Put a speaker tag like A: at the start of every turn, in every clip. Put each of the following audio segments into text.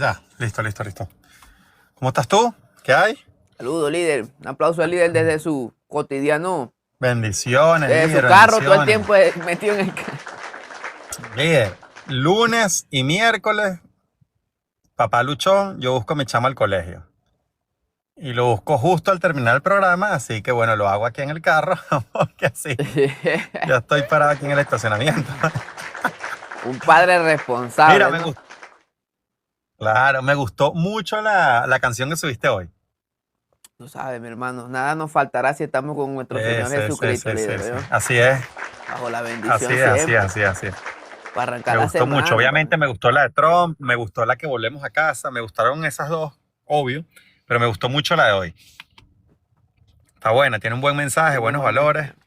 A: está. Listo. ¿Cómo estás tú? ¿Qué hay?
B: Saludos, líder. Un aplauso al líder desde su cotidiano,
A: Bendiciones,
B: desde su
A: líder,
B: carro, todo el
A: bendiciones.
B: tiempo metido en el carro.
A: Líder, lunes y miércoles, papá luchón, yo busco a mi chama al colegio. Y lo busco justo al terminar el programa, así que bueno, lo hago aquí en el carro, porque así ya estoy parado aquí en el estacionamiento.
B: Un padre
A: Mira,
B: responsable,
A: me
B: ¿no?
A: gustó, claro, me gustó mucho la canción que subiste hoy.
B: Tú sabes, mi hermano, nada nos faltará si estamos con nuestro Señor Jesucristo, líder,
A: Sí.
B: ¿no?
A: Así es,
B: Bajo la
A: así
B: bendición
A: es, así es,
B: siempre,
A: así es, así es.
B: para arrancar
A: Me
B: la
A: gustó mucho.
B: semana.
A: Obviamente me gustó la de Trump, me gustó la que volvemos a casa, me gustaron esas dos, obvio, pero me gustó mucho la de hoy. Está buena, tiene un buen mensaje,
B: Tiene un
A: buenos
B: buen
A: valores.
B: mensaje.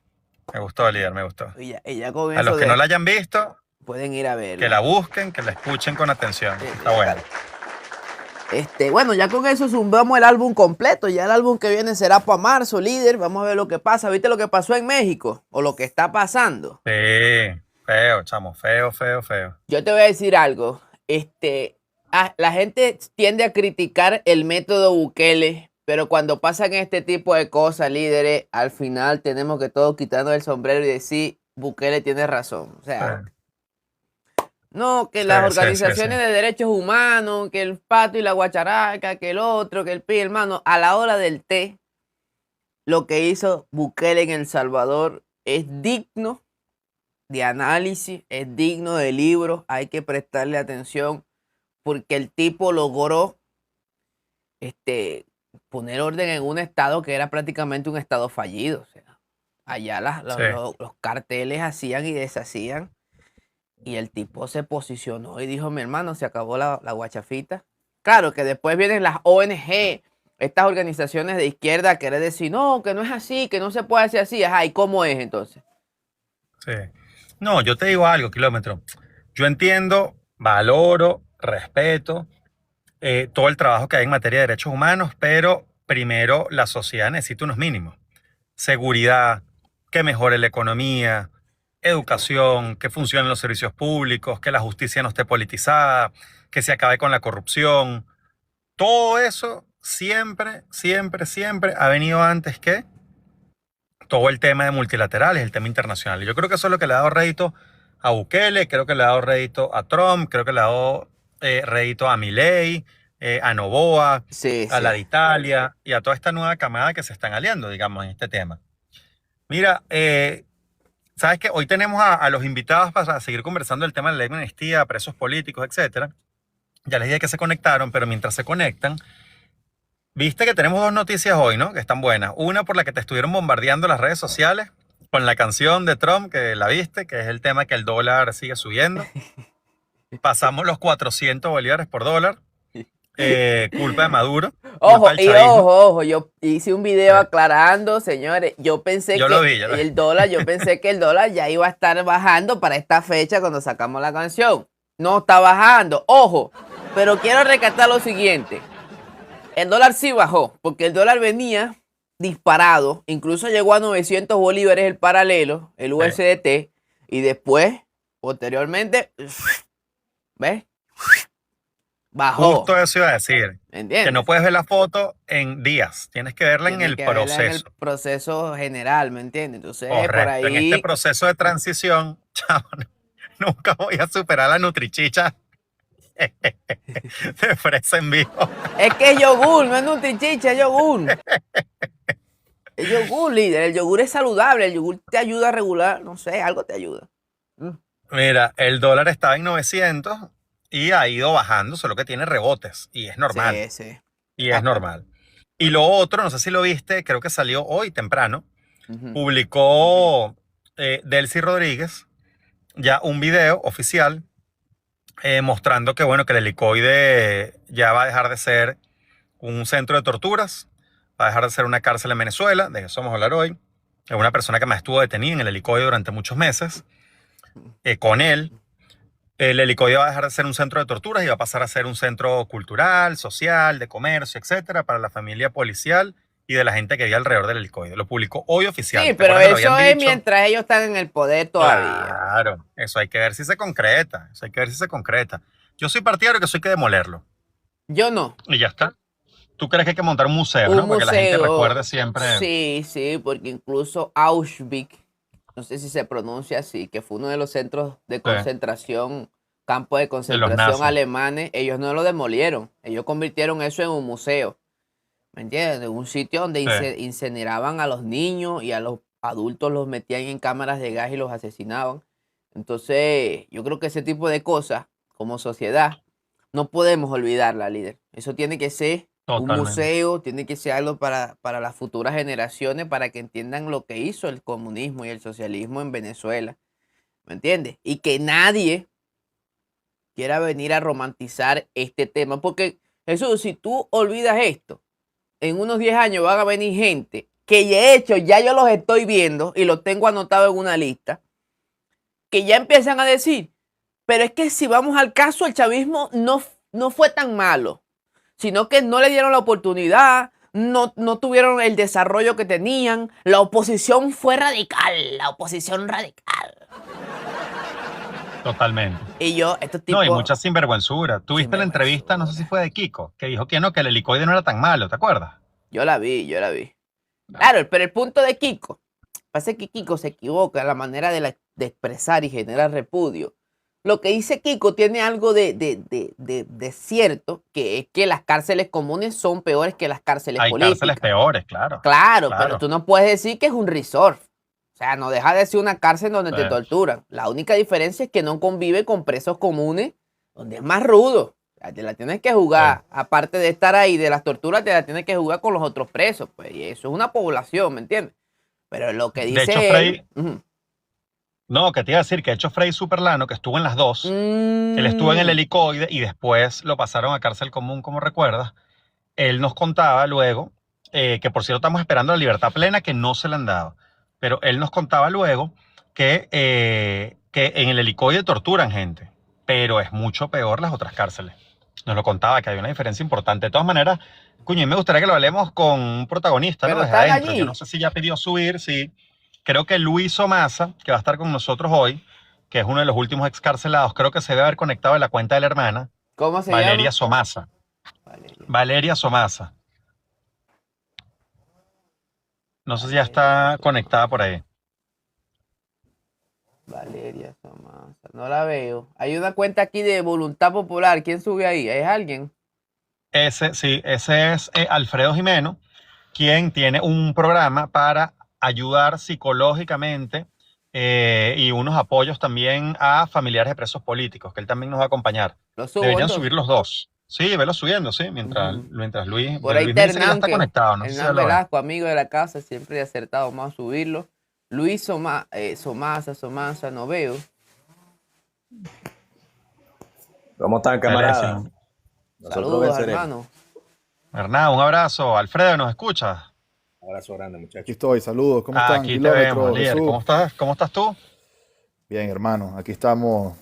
A: Me gustó, líder, me gustó.
B: Y ya con
A: A los
B: eso
A: que no la hayan visto,
B: pueden ir a
A: que la
B: verla.
A: busquen, que la escuchen con atención. Está buena.
B: Exacto. Bueno, ya con eso zumbamos el álbum completo. Ya el álbum que viene será para marzo, líder. Vamos a ver lo que pasa. ¿Viste lo que pasó en México? O lo que está pasando.
A: Sí, feo, chamo, feo.
B: Yo te voy a decir algo. La gente tiende a criticar el método Bukele, pero cuando pasan este tipo de cosas, líderes, al final tenemos que todos quitarnos el sombrero y decir, Bukele tiene razón. O sea, no, que las
A: Sí.
B: organizaciones de derechos humanos, que el pato y la guacharaca, que el otro, que el pi, hermano, a la hora del té, lo que hizo Bukele en El Salvador es digno de análisis, es digno de libros, hay que prestarle atención porque el tipo logró poner orden en un estado que era prácticamente un estado fallido. O sea, allá
A: Sí.
B: los carteles hacían y deshacían y el tipo se posicionó y dijo, mi hermano, se acabó la guachafita. Claro que después vienen las ONG, estas organizaciones de izquierda a querer decir, no, que no es así, que no se puede hacer así. Ajá, ¿y cómo es entonces?
A: Sí. No, yo te digo algo, kilómetro. Yo entiendo, valoro, respeto todo el trabajo que hay en materia de derechos humanos, pero primero la sociedad necesita unos mínimos. Seguridad, que mejore la economía, educación, que funcionen los servicios públicos, que la justicia no esté politizada, que se acabe con la corrupción. Todo eso siempre ha venido antes que todo el tema de multilaterales, el tema internacional. Y yo creo que eso es lo que le ha dado rédito a Bukele, creo que le ha dado rédito a Trump, creo que le ha dado rédito a Milei, a Noboa,
B: Sí,
A: a la
B: sí.
A: de Italia y a toda esta nueva camada que se están aliando, digamos, en este tema. Mira, sabes que hoy tenemos a los invitados para seguir conversando del tema de la ley de amnistía, presos políticos, etcétera. Ya les dije que se conectaron, pero mientras se conectan, viste que tenemos dos noticias hoy, ¿no? Que están buenas. Una por la que te estuvieron bombardeando las redes sociales con la canción de Trump, que la viste, que es el tema que el dólar sigue subiendo. Pasamos los 400 bolívares por dólar. Culpa de Maduro, culpa
B: Ojo,
A: del chavismo.
B: yo hice un video
A: Eh,
B: aclarando, señores,
A: yo lo vi, yo lo vi.
B: yo pensé que el dólar ya iba a estar bajando para esta fecha cuando sacamos la canción. No está bajando, ojo, pero quiero recatar lo siguiente. El dólar sí bajó, porque el dólar venía disparado, incluso llegó a 900 bolívares el paralelo, el
A: Eh,
B: USDT, y después, posteriormente, ¿ves? Bajó,
A: justo eso iba a decir.
B: ¿me
A: Que no
B: entiendes?
A: puedes ver la foto en días, tienes que verla en
B: Tiene
A: el
B: que verla en el
A: proceso.
B: proceso general, ¿me entiendes? Entonces, por
A: Correcto. En este
B: ahí,
A: proceso de transición, chavo, nunca voy a superar la nutrichicha de fresa en vivo.
B: es que es yogur, no es nutrichicha, es yogur. Es yogur, líder. El yogur es saludable, el yogur te ayuda a regular, no sé, algo te ayuda. Mm.
A: Mira, el dólar estaba en 900 y ha ido bajando, solo que tiene rebotes y es normal.
B: Sí, sí.
A: Y es
B: Ah,
A: normal. Y lo otro, no sé si lo viste, creo que salió hoy temprano,
B: ujú.
A: publicó Delcy Rodríguez ya un video oficial mostrando que, bueno, que el helicoide ya va a dejar de ser un centro de torturas, va a dejar de ser una cárcel en Venezuela, de eso vamos a hablar hoy. Es una persona que más estuvo detenida en el helicoide durante muchos meses. Con él, el helicoide va a dejar de ser un centro de torturas y va a pasar a ser un centro cultural, social, de comercio, etcétera, para la familia policial y de la gente que vive alrededor del helicoide. Lo publicó hoy
B: Sí,
A: oficial. ¿Te
B: pero
A: acuerdas que lo
B: eso
A: habían
B: es
A: dicho?
B: mientras ellos están en el poder todavía.
A: Claro, eso hay que ver si se concreta. Eso hay que ver si se concreta. Yo soy partidario que eso hay que demolerlo.
B: Yo no.
A: Y ya está. ¿Tú crees que hay que montar un museo,
B: Un
A: no? Para que la gente
B: museo,
A: recuerde siempre
B: sí, sí, porque incluso Auschwitz, no sé si se pronuncia así, que fue uno de los centros de concentración, campos de
A: de los
B: concentración
A: nazis.
B: alemanes, ellos no lo demolieron, ellos convirtieron eso en un museo, ¿me entiendes? Un sitio donde
A: Sí,
B: incineraban a los niños y a los adultos los metían en cámaras de gas y los asesinaban. Entonces, yo creo que ese tipo de cosas, como sociedad, no podemos olvidarla, líder. Eso tiene que ser un
A: totalmente.
B: museo, tiene que ser algo para las futuras generaciones, para que entiendan lo que hizo el comunismo y el socialismo en Venezuela. ¿Me entiendes? Y que nadie quiera venir a romantizar este tema. Porque, Jesús, si tú olvidas esto, en unos 10 años van a venir gente que de hecho ya yo los estoy viendo y los tengo anotados en una lista, que ya empiezan a decir, pero es que si vamos al caso, el chavismo no fue tan malo, sino que no le dieron la oportunidad, no tuvieron el desarrollo que tenían, la oposición fue radical, la oposición radical.
A: Totalmente.
B: Y yo, estos
A: No, y
B: tipos,
A: mucha sinvergüenzura. ¿Tuviste la entrevista? No sé si fue de Kiko, que dijo que no, que el helicoide no era tan malo, ¿te acuerdas?
B: yo la vi, yo la vi.
A: Ah,
B: Claro, pero el punto de Kiko, pasa que Kiko se equivoca en la manera de expresar y generar repudio. Lo que dice Kiko tiene algo de cierto, que es que las cárceles comunes son peores que las cárceles
A: hay cárceles
B: políticas.
A: peores, claro.
B: Claro, pero
A: Claro.
B: tú no puedes decir que es un resort. O sea, no deja de ser una cárcel donde te
A: Eh,
B: torturan. La única diferencia es que no convive con presos comunes, donde es más rudo. O sea, te la tienes que
A: eh.
B: jugar, aparte de estar ahí, de las torturas, te la tienes que jugar con los otros presos. Pues, y eso es una población, ¿me entiendes? Pero lo que
A: De hecho,
B: dice él.
A: Frey, no, que te iba a decir que de hecho Frey Superlano, que estuvo en las dos, él estuvo en el
B: mm,
A: helicoide y después lo pasaron a cárcel común, como recuerdas. Él nos contaba luego, que por cierto estamos esperando la libertad plena, que no se le han dado, pero él nos contaba luego que en el helicoide torturan gente, pero es mucho peor las otras cárceles. Nos lo contaba, que hay una diferencia importante. De todas maneras, cuño, y me gustaría que lo hablemos con un protagonista, ¿no?
B: pero
A: Desde
B: están
A: adentro. Yo no
B: allí.
A: sé si ya pidió subir, sí. Creo que Luis Somasa, que va a estar con nosotros hoy, que es uno de los últimos excarcelados, creo que se debe haber conectado a la cuenta de la hermana,
B: ¿Cómo se
A: Valeria
B: llama?
A: Somasa.
B: Valeria.
A: Valeria Somasa. No sé si ya
B: Valeria
A: está conectada por
B: Somasa.
A: ahí.
B: Valeria Somasa. No la veo. Hay una cuenta aquí de Voluntad Popular. ¿Quién sube ahí? ¿Es alguien?
A: Ese, sí, ese es Alfredo Jimeno, quien tiene un programa para ayudar psicológicamente y unos apoyos también a familiares de presos políticos, que él también nos va a acompañar.
B: Lo subo
A: Deberían subir
B: entonces.
A: los dos. Sí, velo subiendo, sí,
B: Ujú.
A: mientras Luis,
B: Por ahí
A: Luis
B: está
A: me dice que ya
B: Hernán,
A: está conectado, no sé si ya
B: Hernán
A: lo ve.
B: Velasco, amigo de la casa, siempre he acertado más a subirlo. Luis Somasa, no veo.
C: ¿Cómo están,
A: Dale,
C: camaradas?
A: sí.
C: Nosotros
B: Saludos,
C: venceremos.
B: hermano.
A: Hernán, un abrazo. Alfredo, ¿nos escuchas?
C: Un abrazo grande,
D: Aquí
C: muchachos.
D: estoy, saludos, ¿cómo están?
A: Aquí te vemos,
D: Kilómetro,
A: líder.
D: Jesús.
A: ¿Cómo estás? ¿Cómo estás tú?
D: Bien, hermano, aquí estamos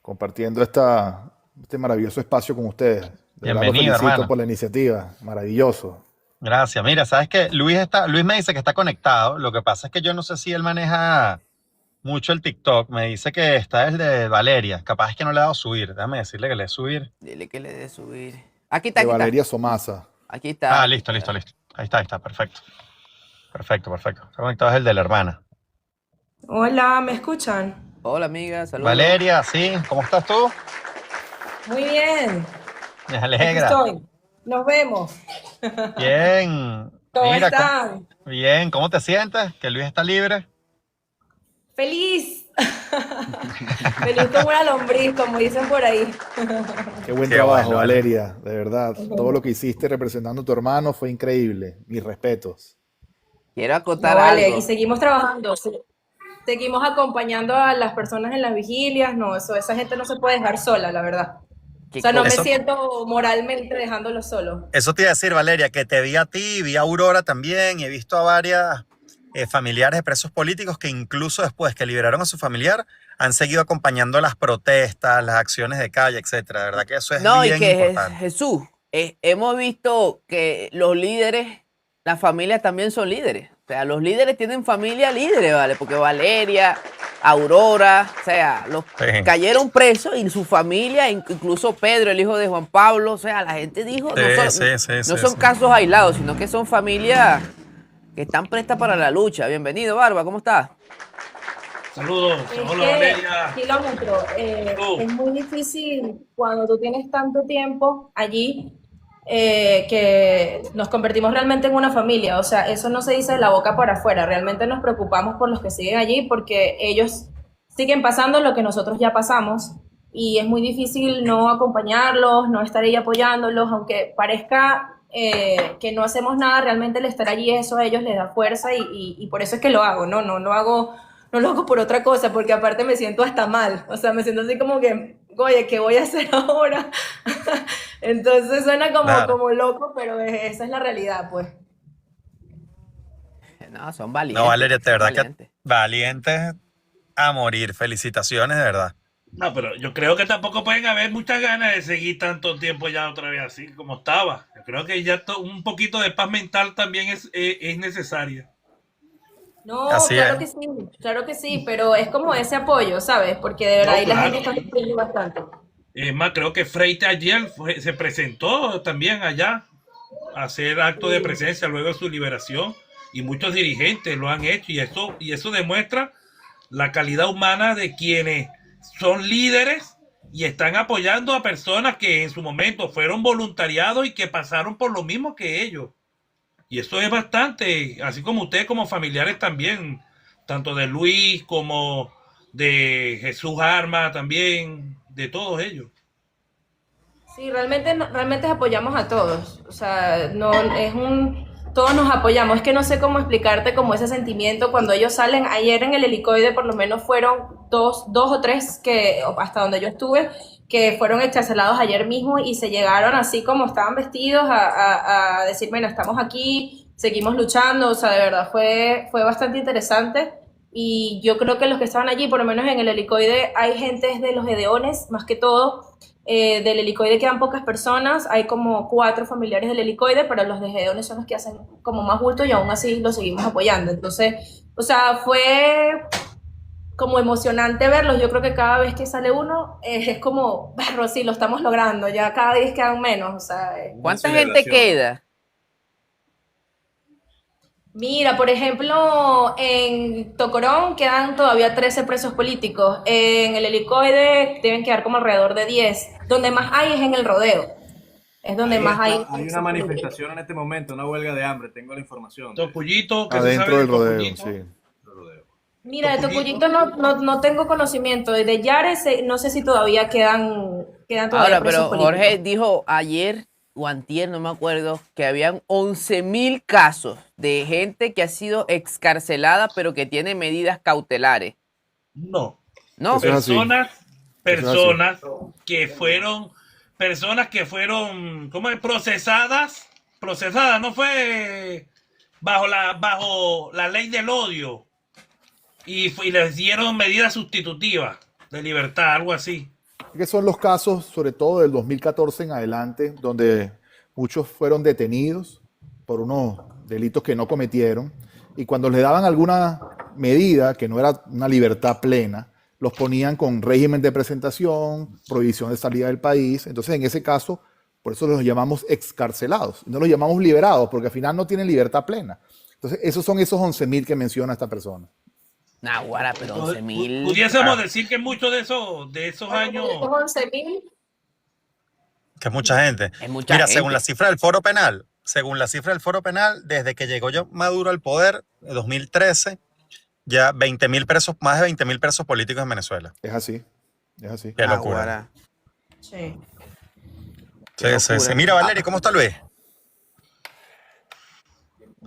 D: compartiendo este maravilloso espacio con ustedes. De verdad los
A: Bienvenido,
D: felicito
A: hermano.
D: por la iniciativa, maravilloso.
A: Gracias. Mira, sabes que Luis me dice que está conectado. Lo que pasa es que yo no sé si él maneja mucho el TikTok. Me dice que está el de Valeria. Capaz es que no le ha dado subir. Déjame decirle que le dé subir.
B: Dile que le dé subir. Aquí está,
D: De
B: aquí está.
D: Valeria Somasa.
B: Aquí está,
A: Ah,
B: aquí
A: listo, listo,
B: está.
A: listo. Ahí está, perfecto. Perfecto, perfecto. Está conectado es el de la hermana.
E: Hola, ¿me escuchan?
B: Hola, amiga, saludos.
A: Valeria, sí, ¿cómo estás tú?
E: Muy bien,
A: Me
E: aquí
A: alegra.
E: estoy. Nos vemos.
A: Bien.
E: ¿Cómo
A: Mira,
E: están?
A: bien, ¿cómo te sientes? Que Luis está libre.
E: ¡Feliz! Feliz como una lombriz, como dicen por ahí.
D: Qué buen
A: Qué
D: trabajo,
A: bueno, vale.
D: Valeria, de verdad. Todo lo que hiciste representando a tu hermano fue increíble. Mis respetos.
B: Quiero
E: No
B: acotar
E: vale, y
B: algo.
E: seguimos trabajando, seguimos acompañando a las personas en las vigilias. No, esa gente no se puede dejar sola, la verdad. O
B: Que
E: sea, no me
A: Eso,
E: siento moralmente dejándolo solo.
A: eso te iba a decir, Valeria, que te vi a ti, vi a Aurora también, y he visto a varias familiares de presos políticos que incluso después que liberaron a su familiar, han seguido acompañando las protestas, las acciones de calle, etcétera. De verdad que eso es
B: No, y
A: bien
B: que
A: importante.
B: Jesús, hemos visto que los líderes, las familias también son líderes. O sea, los líderes tienen familia líderes, ¿vale? Porque Valeria, Aurora, o sea, los
A: Sí.
B: cayeron presos y su familia, incluso Pedro, el hijo de Juan Pablo, o sea, la gente dijo, no son casos aislados, sino que son familias que están prestas para la lucha. Bienvenido, Barba, ¿cómo estás?
F: Saludos,
E: Es
F: hola
E: que,
F: Valeria.
E: kilómetro, es muy difícil cuando tú tienes tanto tiempo allí que nos convertimos realmente en una familia. O sea, eso no se dice de la boca para afuera. Realmente nos preocupamos por los que siguen allí porque ellos siguen pasando lo que nosotros ya pasamos y es muy difícil no acompañarlos, no estar ahí apoyándolos, aunque parezca que no hacemos nada, realmente el estar allí, eso a ellos les da fuerza y por eso es que lo hago, ¿no? No lo hago por otra cosa, porque aparte me siento hasta mal, o sea, me siento así como que, oye, ¿qué voy a hacer ahora? Entonces suena como loco, pero esa es la realidad, pues.
B: No, son valientes.
A: No, Valeria, de verdad
B: valientes.
A: que valientes a morir. Felicitaciones, de verdad.
F: No, pero yo creo que tampoco pueden haber muchas ganas de seguir tanto tiempo ya otra vez así como estaba. Yo creo que ya un poquito de paz mental también es necesaria.
E: No,
A: Así
E: claro que sí, pero es como ese apoyo, ¿sabes? Porque de verdad
F: No,
E: ahí la
F: claro.
E: gente está sufriendo bastante.
F: Es más, creo que Freite ayer se presentó también allá a hacer acto de presencia luego de su liberación y muchos dirigentes lo han hecho y eso demuestra la calidad humana de quienes son líderes y están apoyando a personas que en su momento fueron voluntariados y que pasaron por lo mismo que ellos. Y eso es bastante, así como ustedes como familiares también, tanto de Luis como de Jesús Arma también, de todos ellos.
E: Sí, realmente apoyamos a todos. O sea, no todos nos apoyamos. Es que no sé cómo explicarte como ese sentimiento cuando ellos salen. Ayer en el helicoide por lo menos fueron dos o tres que hasta donde yo estuve que fueron excarcelados ayer mismo y se llegaron así como estaban vestidos a decir, bueno, estamos aquí, seguimos luchando. O sea, de verdad fue bastante interesante. Y yo creo que los que estaban allí, por lo menos en el helicoide, hay gente de los Gedeones, más que todo. Del helicoide quedan pocas personas, hay como 4 familiares del helicoide, pero los de Gedeones son los que hacen como más bulto y aún así los seguimos apoyando. Entonces, o sea, fue como emocionante verlos. Yo creo que cada vez que sale uno es como, perro, sí, lo estamos logrando, ya cada vez quedan menos. O sea,
B: ¿Cuánta gente queda?
E: Mira, por ejemplo, en Tocorón quedan todavía 13 presos políticos. En el helicoide deben quedar como alrededor de 10. Donde más hay es en el rodeo. Es donde más hay.
G: Hay una manifestación en este momento, una huelga de hambre, tengo la información.
F: Tocullito, que se
D: Adentro
F: sabe
D: del
F: de
D: rodeo,
F: Tocullito.
D: sí.
E: Mira, de Tocuyito no tengo conocimiento. De Yares no sé si todavía quedan todavía
B: Ahora,
E: presos
B: pero Jorge
E: políticos.
B: dijo ayer o antier, no me acuerdo, que habían 11.000 casos de gente que ha sido excarcelada, pero que tiene medidas cautelares.
F: No.
B: ¿No?
D: Eso es así.
F: Personas que fueron, ¿cómo es? Procesadas, no fue bajo la ley del odio y les dieron medidas sustitutivas de libertad, algo así.
D: Que son los casos, sobre todo del 2014 en adelante, donde muchos fueron detenidos por unos delitos que no cometieron y cuando les daban alguna medida que no era una libertad plena, los ponían con régimen de presentación, prohibición de salida del país. Entonces, en ese caso, por eso los llamamos excarcelados, no los llamamos liberados, porque al final no tienen libertad plena. Entonces, esos son esos 11.000 que menciona esta persona.
B: Naguará, pero 11.000.
F: Pudiésemos decir que muchos de esos años.
E: Estos 11.000.
A: Que es mucha gente.
B: Es mucha
A: Mira,
B: gente.
A: según la cifra del Foro Penal, desde que llegó Maduro al poder, en 2013, ya 20.000 presos, más de 20.000 presos políticos en Venezuela.
D: Es así, es así.
A: Qué locura.
B: Naguará.
E: Sí.
A: Sí. Mira, Valeria, ¿cómo está Luis?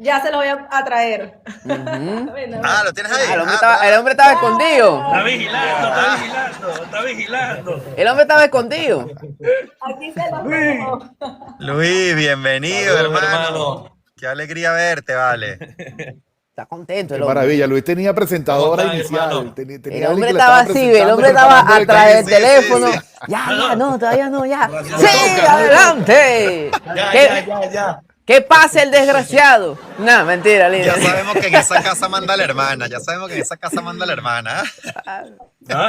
E: Ya se los voy a traer.
B: Ujú.
A: Ah, ¿lo tienes ahí?
B: El hombre estaba escondido.
F: Está vigilando.
B: El hombre estaba escondido.
E: Aquí se los dejo.
A: Luis, bienvenido, hermano. Qué alegría verte, vale.
B: Está contento el
D: Qué
B: hombre.
D: maravilla. Luis tenía presentador
G: ¿Cómo están,
D: inicial.
G: hermano?
D: Tenía
B: El
D: alguien
B: hombre
D: que le
B: estaba así,
D: presentando
B: el
D: y
B: hombre estaba
D: preparándole el
B: atrás del
A: sí,
B: teléfono.
A: sí.
B: Ya, no, todavía no, ya.
G: Gracias.
B: Sí, adelante.
G: Ya,
B: ¿Qué,
G: ya.
B: ¿Qué pasa el desgraciado? No, mentira,
A: Ya
B: líder.
A: sabemos que en esa casa manda la hermana, ya sabemos que en esa casa manda la hermana.
F: No,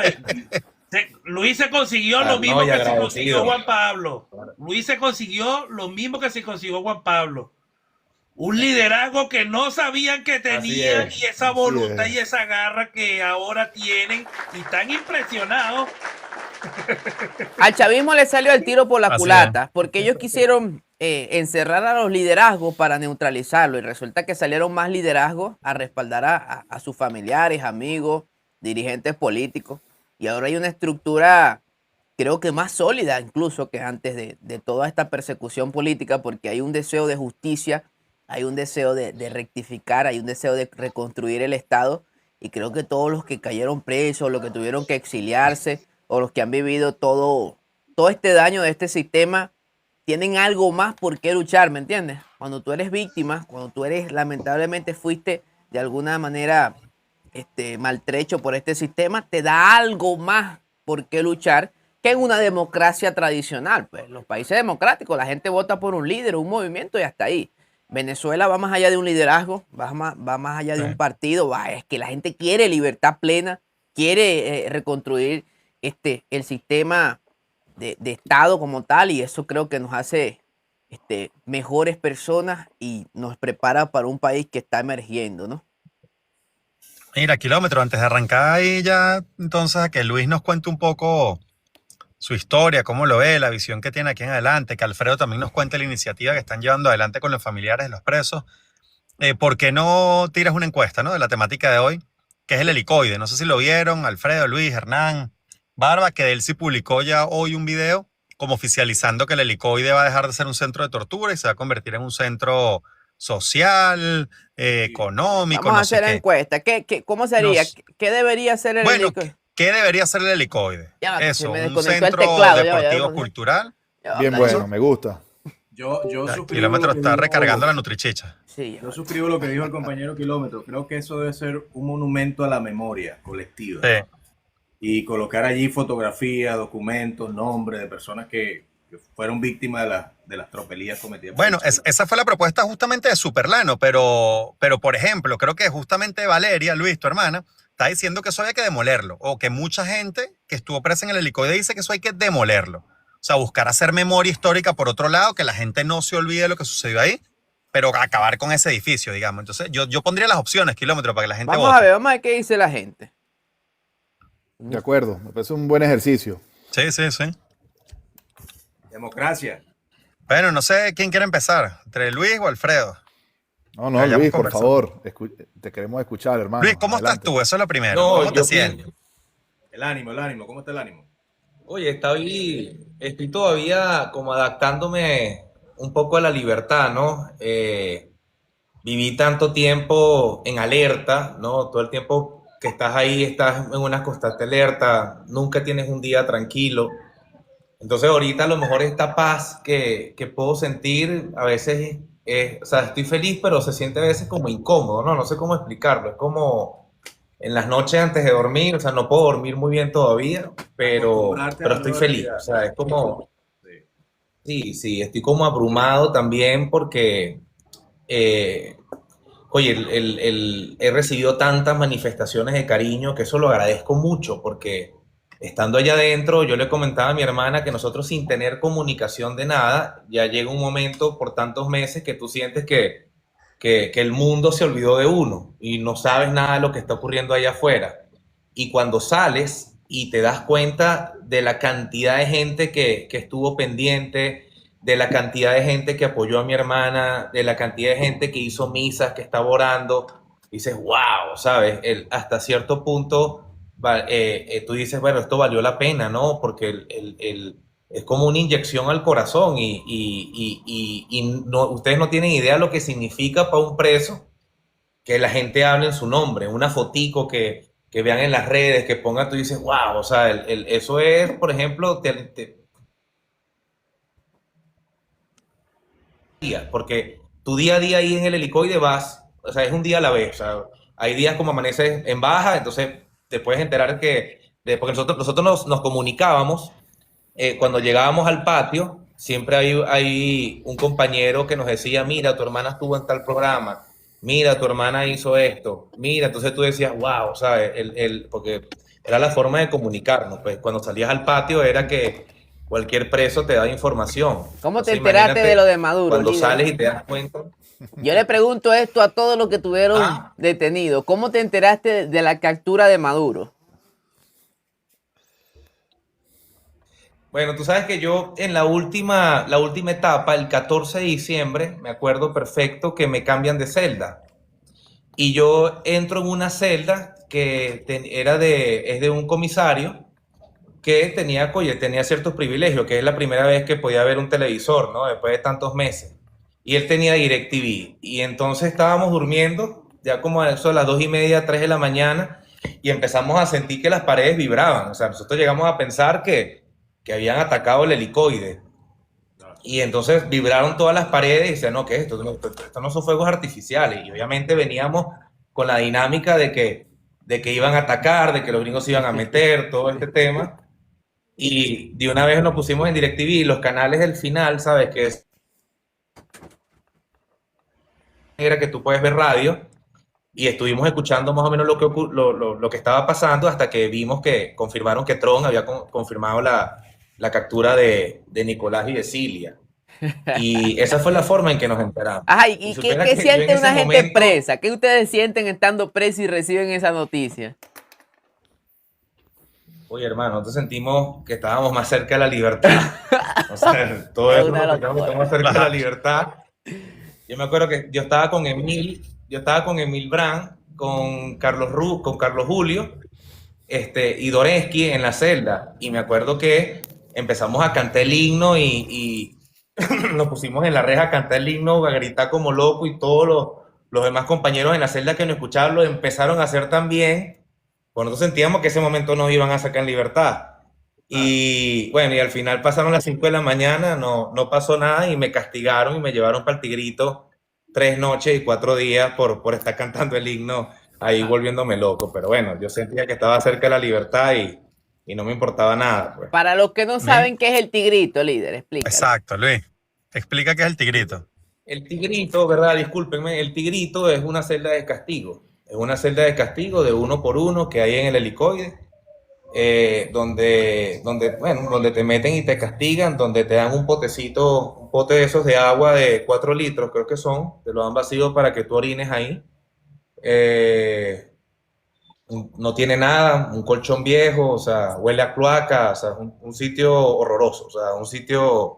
F: Luis se consiguió lo mismo
C: No, y
F: que se consiguió
C: agradecido.
F: Juan Pablo. Luis se consiguió lo mismo que se consiguió Juan Pablo. Un liderazgo que no sabían que tenían
C: es,
F: y esa voluntad
D: es.
F: y esa garra que ahora tienen y están impresionados.
B: Al chavismo le salió el tiro por la
A: Así
B: culata, porque ellos quisieron encerrar a los liderazgos para neutralizarlo y resulta que salieron más liderazgos a respaldar a sus familiares, amigos, dirigentes políticos y ahora hay una estructura creo que más sólida incluso que antes de toda esta persecución política porque hay un deseo de justicia, hay un deseo de rectificar, hay un deseo de reconstruir el Estado y creo que todos los que cayeron presos, los que tuvieron que exiliarse o los que han vivido todo este daño de este sistema tienen algo más por qué luchar, ¿me entiendes? Cuando tú eres víctima, cuando tú eres, lamentablemente fuiste de alguna manera maltrecho por este sistema, te da algo más por qué luchar que en una democracia tradicional. Pues los países democráticos, la gente vota por un líder, un movimiento y hasta ahí. Venezuela va más allá de un liderazgo, va más allá de un partido, es que la gente quiere libertad plena, quiere reconstruir el sistema de Estado como tal y eso creo que nos hace mejores personas y nos prepara para un país que está emergiendo, ¿no?
A: Mira, Kilómetro, antes de arrancar ahí ya, entonces a que Luis nos cuente un poco su historia, cómo lo ve, la visión que tiene aquí en adelante, que Alfredo también nos cuente la iniciativa que están llevando adelante con los familiares de los presos. ¿Por qué no tiras una encuesta, ¿no? De la temática de hoy, que es el helicoide? No sé si lo vieron, Alfredo, Luis, Hernán, Barba, que él sí publicó ya hoy un video como oficializando que el helicoide va a dejar de ser un centro de tortura y se va a convertir en un centro social, económico,
B: Vamos a
A: no sé
B: hacer la
A: qué.
B: encuesta. ¿Cómo sería?
A: Nos-
B: ¿Qué debería ser el
A: Bueno,
B: helicoide?
A: ¿qué debería ser el helicoide?
B: Ya va, que se
A: Eso,
B: me
A: un
B: desconectó el
A: centro
B: teclado, ya va,
A: deportivo
B: ya.
A: cultural.
D: Bien bueno, me gusta.
G: Yo
A: El
G: suscribo
A: Kilómetro
G: lo que
A: está
G: dijo-
A: recargando la nutrichicha.
B: Sí,
G: Yo suscribo lo que dijo el compañero Kilómetro. Creo que eso debe ser un monumento a la memoria colectiva.
A: Sí.
G: Y colocar allí fotografías, documentos, nombres de personas que fueron víctimas de las tropelías cometidas. por
A: Bueno,
G: el chavismo.
A: esa fue la propuesta justamente de Superlano, pero por ejemplo, creo que justamente Valeria, Luis, tu hermana, está diciendo que eso había que demolerlo, o que mucha gente que estuvo presa en el helicoide dice que eso hay que demolerlo. O sea, buscar hacer memoria histórica por otro lado, que la gente no se olvide de lo que sucedió ahí, pero acabar con ese edificio, digamos. Entonces, yo pondría las opciones, Kilómetro, para que la gente
B: vamos
A: vote.
B: a ver qué dice la gente.
D: De acuerdo, me parece un buen ejercicio.
A: Sí, sí, sí.
G: Democracia.
A: Bueno, no sé quién quiere empezar, entre Luis o Alfredo.
D: No, no,
A: Hayamos
D: Luis, por
A: conversado.
D: favor, te queremos escuchar, hermano.
A: Luis, ¿cómo
D: Adelante.
A: estás tú? Eso es lo primero.
C: No,
A: ¿Cómo te
C: yo
A: sientes?
G: El ánimo. ¿Cómo está el ánimo?
C: Oye, estoy todavía como adaptándome un poco a la libertad, ¿no? Viví tanto tiempo en alerta, ¿no? Todo el tiempo que estás ahí, estás en una constante alerta, nunca tienes un día tranquilo. Entonces ahorita a lo mejor esta paz que puedo sentir a veces, o sea, estoy feliz, pero se siente a veces como incómodo, ¿no? No sé cómo explicarlo, es como en las noches antes de dormir, o sea, no puedo dormir muy bien todavía, pero
G: Acostumbrarte a la
C: estoy
G: nueva
C: feliz,
G: realidad.
C: o sea, es como,
G: Sí.
C: sí, estoy como abrumado también porque, oye, he recibido tantas manifestaciones de cariño que eso lo agradezco mucho porque estando allá adentro, yo le comentaba a mi hermana que nosotros sin tener comunicación de nada, ya llega un momento por tantos meses que tú sientes que el mundo se olvidó de uno y no sabes nada de lo que está ocurriendo allá afuera. Y cuando sales y te das cuenta de la cantidad de gente que estuvo pendiente, de la cantidad de gente que apoyó a mi hermana, de la cantidad de gente que hizo misas, que estaba orando, dices, wow, ¿sabes? Hasta cierto punto tú dices, bueno, esto valió la pena, ¿no? Porque es como una inyección al corazón y no, ustedes no tienen idea lo que significa para un preso que la gente hable en su nombre, una fotico que vean en las redes, que ponga, tú dices, wow, o sea, eso es, por ejemplo, porque tu día a día ahí en el helicoide vas, o sea, es un día a la vez, o sea, hay días como amaneces en baja, entonces te puedes enterar porque nosotros nos comunicábamos cuando llegábamos al patio siempre hay un compañero que nos decía, mira, tu hermana estuvo en tal programa, mira, tu hermana hizo esto, mira, entonces tú decías, wow, ¿sabes? Porque era la forma de comunicarnos, pues cuando salías al patio era que cualquier preso te da información.
B: ¿Cómo te
C: Entonces,
B: enteraste de
C: imagínate
B: lo de Maduro,
C: cuando
B: líder?
C: sales y te das cuenta.
B: Yo le pregunto esto a todos los que tuvieron detenidos. ¿Cómo te enteraste de la captura de Maduro?
C: Bueno, tú sabes que yo en la última etapa, el 14 de diciembre, me acuerdo perfecto que me cambian de celda. Y yo entro en una celda que es de un comisario que tenía ciertos privilegios, que es la primera vez que podía ver un televisor, ¿no? Después de tantos meses. Y él tenía DirecTV. Y entonces estábamos durmiendo, ya como a eso de las 2:30, 3 de la mañana, y empezamos a sentir que las paredes vibraban. O sea, nosotros llegamos a pensar que habían atacado el helicoide. Y entonces vibraron todas las paredes y decían, no, ¿qué es esto? Esto no son fuegos artificiales. Y obviamente veníamos con la dinámica de que iban a atacar, de que los gringos se iban a meter, todo este tema. Y de una vez nos pusimos en DirecTV y los canales del final, ¿sabes? Que era que tú puedes ver radio. Y estuvimos escuchando más o menos lo que estaba pasando hasta que vimos que confirmaron que Trump había confirmado la captura de Nicolás y de Cilia. Y esa fue la forma en que nos enteramos.
B: Ajá, ¿y
C: Y
B: qué
C: supiera que yo
B: siente
C: en
B: una
C: ese
B: gente
C: momento-
B: presa? ¿Qué ustedes sienten estando presos y reciben esa noticia?
C: Oye, hermano, nosotros sentimos que estábamos más cerca de la libertad. O sea, todo
B: Es
C: eso
B: una
C: nos sentimos que
B: locura.
C: estamos más cerca de la libertad. Yo me acuerdo que yo estaba con Emil Brand, con Carlos Julio, y Doreski en la celda. Y me acuerdo que empezamos a cantar el himno y nos pusimos en la reja a cantar el himno, a gritar como loco y todos los demás compañeros en la celda que nos escuchaban lo empezaron a hacer también. Bueno, nosotros sentíamos que ese momento nos iban a sacar en libertad. Y bueno, y al final pasaron las 5 de la mañana, no pasó nada y me castigaron y me llevaron para el Tigrito 3 noches y 4 días por estar cantando el himno ahí volviéndome loco. Pero bueno, yo sentía que estaba cerca de la libertad y no me importaba nada. Pues.
B: Para los que no saben qué es el Tigrito, líder, explícalo.
A: Exacto, Luis. Explica qué es el Tigrito.
C: El Tigrito, ¿verdad? Discúlpenme, el Tigrito es una celda de castigo. Es una celda de castigo de 1 por 1 que hay en el helicoide. Donde te meten y te castigan, donde te dan un pote de esos de agua de 4 litros, creo que son, te lo dan vacío para que tú orines ahí. No tiene nada, un colchón viejo, o sea, huele a cloaca, o sea, un sitio horroroso, o sea, un sitio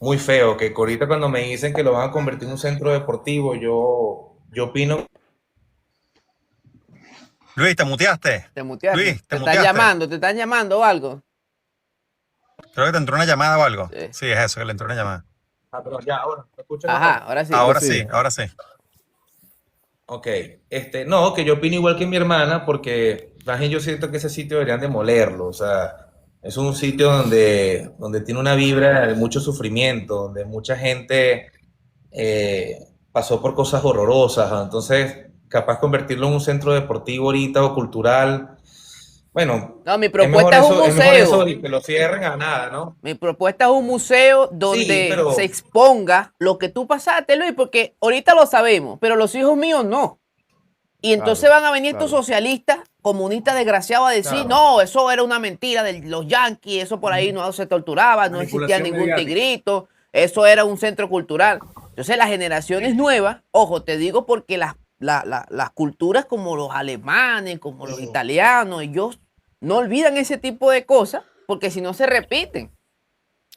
C: muy feo, que ahorita cuando me dicen que lo van a convertir en un centro deportivo, yo opino.
A: Luis, ¿te muteaste?
B: Te muteaste.
A: Luis,
B: te
A: muteaste.
B: te están llamando o algo.
A: Creo que te entró una llamada o algo.
B: Sí.
A: Sí, es eso, que le entró una llamada.
C: Pero ya, ahora, ¿me escuchan?
B: Ajá, ahora sí.
A: Ahora
D: sí.
A: sí, ahora sí.
C: Ok, no, que yo opino igual que mi hermana, porque más bien yo siento que ese sitio deberían demolerlo, o sea, es un sitio donde tiene una vibra de mucho sufrimiento, donde mucha gente pasó por cosas horrorosas, entonces capaz convertirlo en un centro deportivo ahorita o cultural, bueno,
B: No, mi
C: es mejor
B: propuesta es un
C: es mejor
B: museo.
C: eso y que lo cierren a nada, ¿no?
B: Mi propuesta es un museo donde
C: pero-
B: se exponga lo que tú pasaste, Luis, porque ahorita lo sabemos, pero los hijos míos no. Y entonces
D: Claro,
B: van a venir estos
D: claro.
B: socialistas, comunistas desgraciados a decir,
C: Claro.
B: no, eso era una mentira de los yanquis, eso por ahí no se torturaba, no existía
G: Manipulación
B: ningún
G: mediática.
B: tigrito, eso era un centro cultural. Entonces las generaciones nuevas, ojo, te digo porque las culturas como los alemanes, como los italianos, ellos no olvidan ese tipo de cosas porque si no se repiten.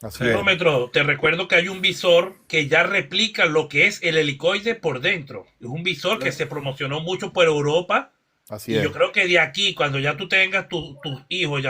D: Así
A: Sí.
D: es.
F: Kilómetro, te recuerdo que hay un visor que ya replica lo que es el helicoide por dentro. Es un visor que se promocionó mucho por Europa.
D: Así
F: Y
D: es.
F: yo creo que de aquí, cuando ya tú tengas tus hijos,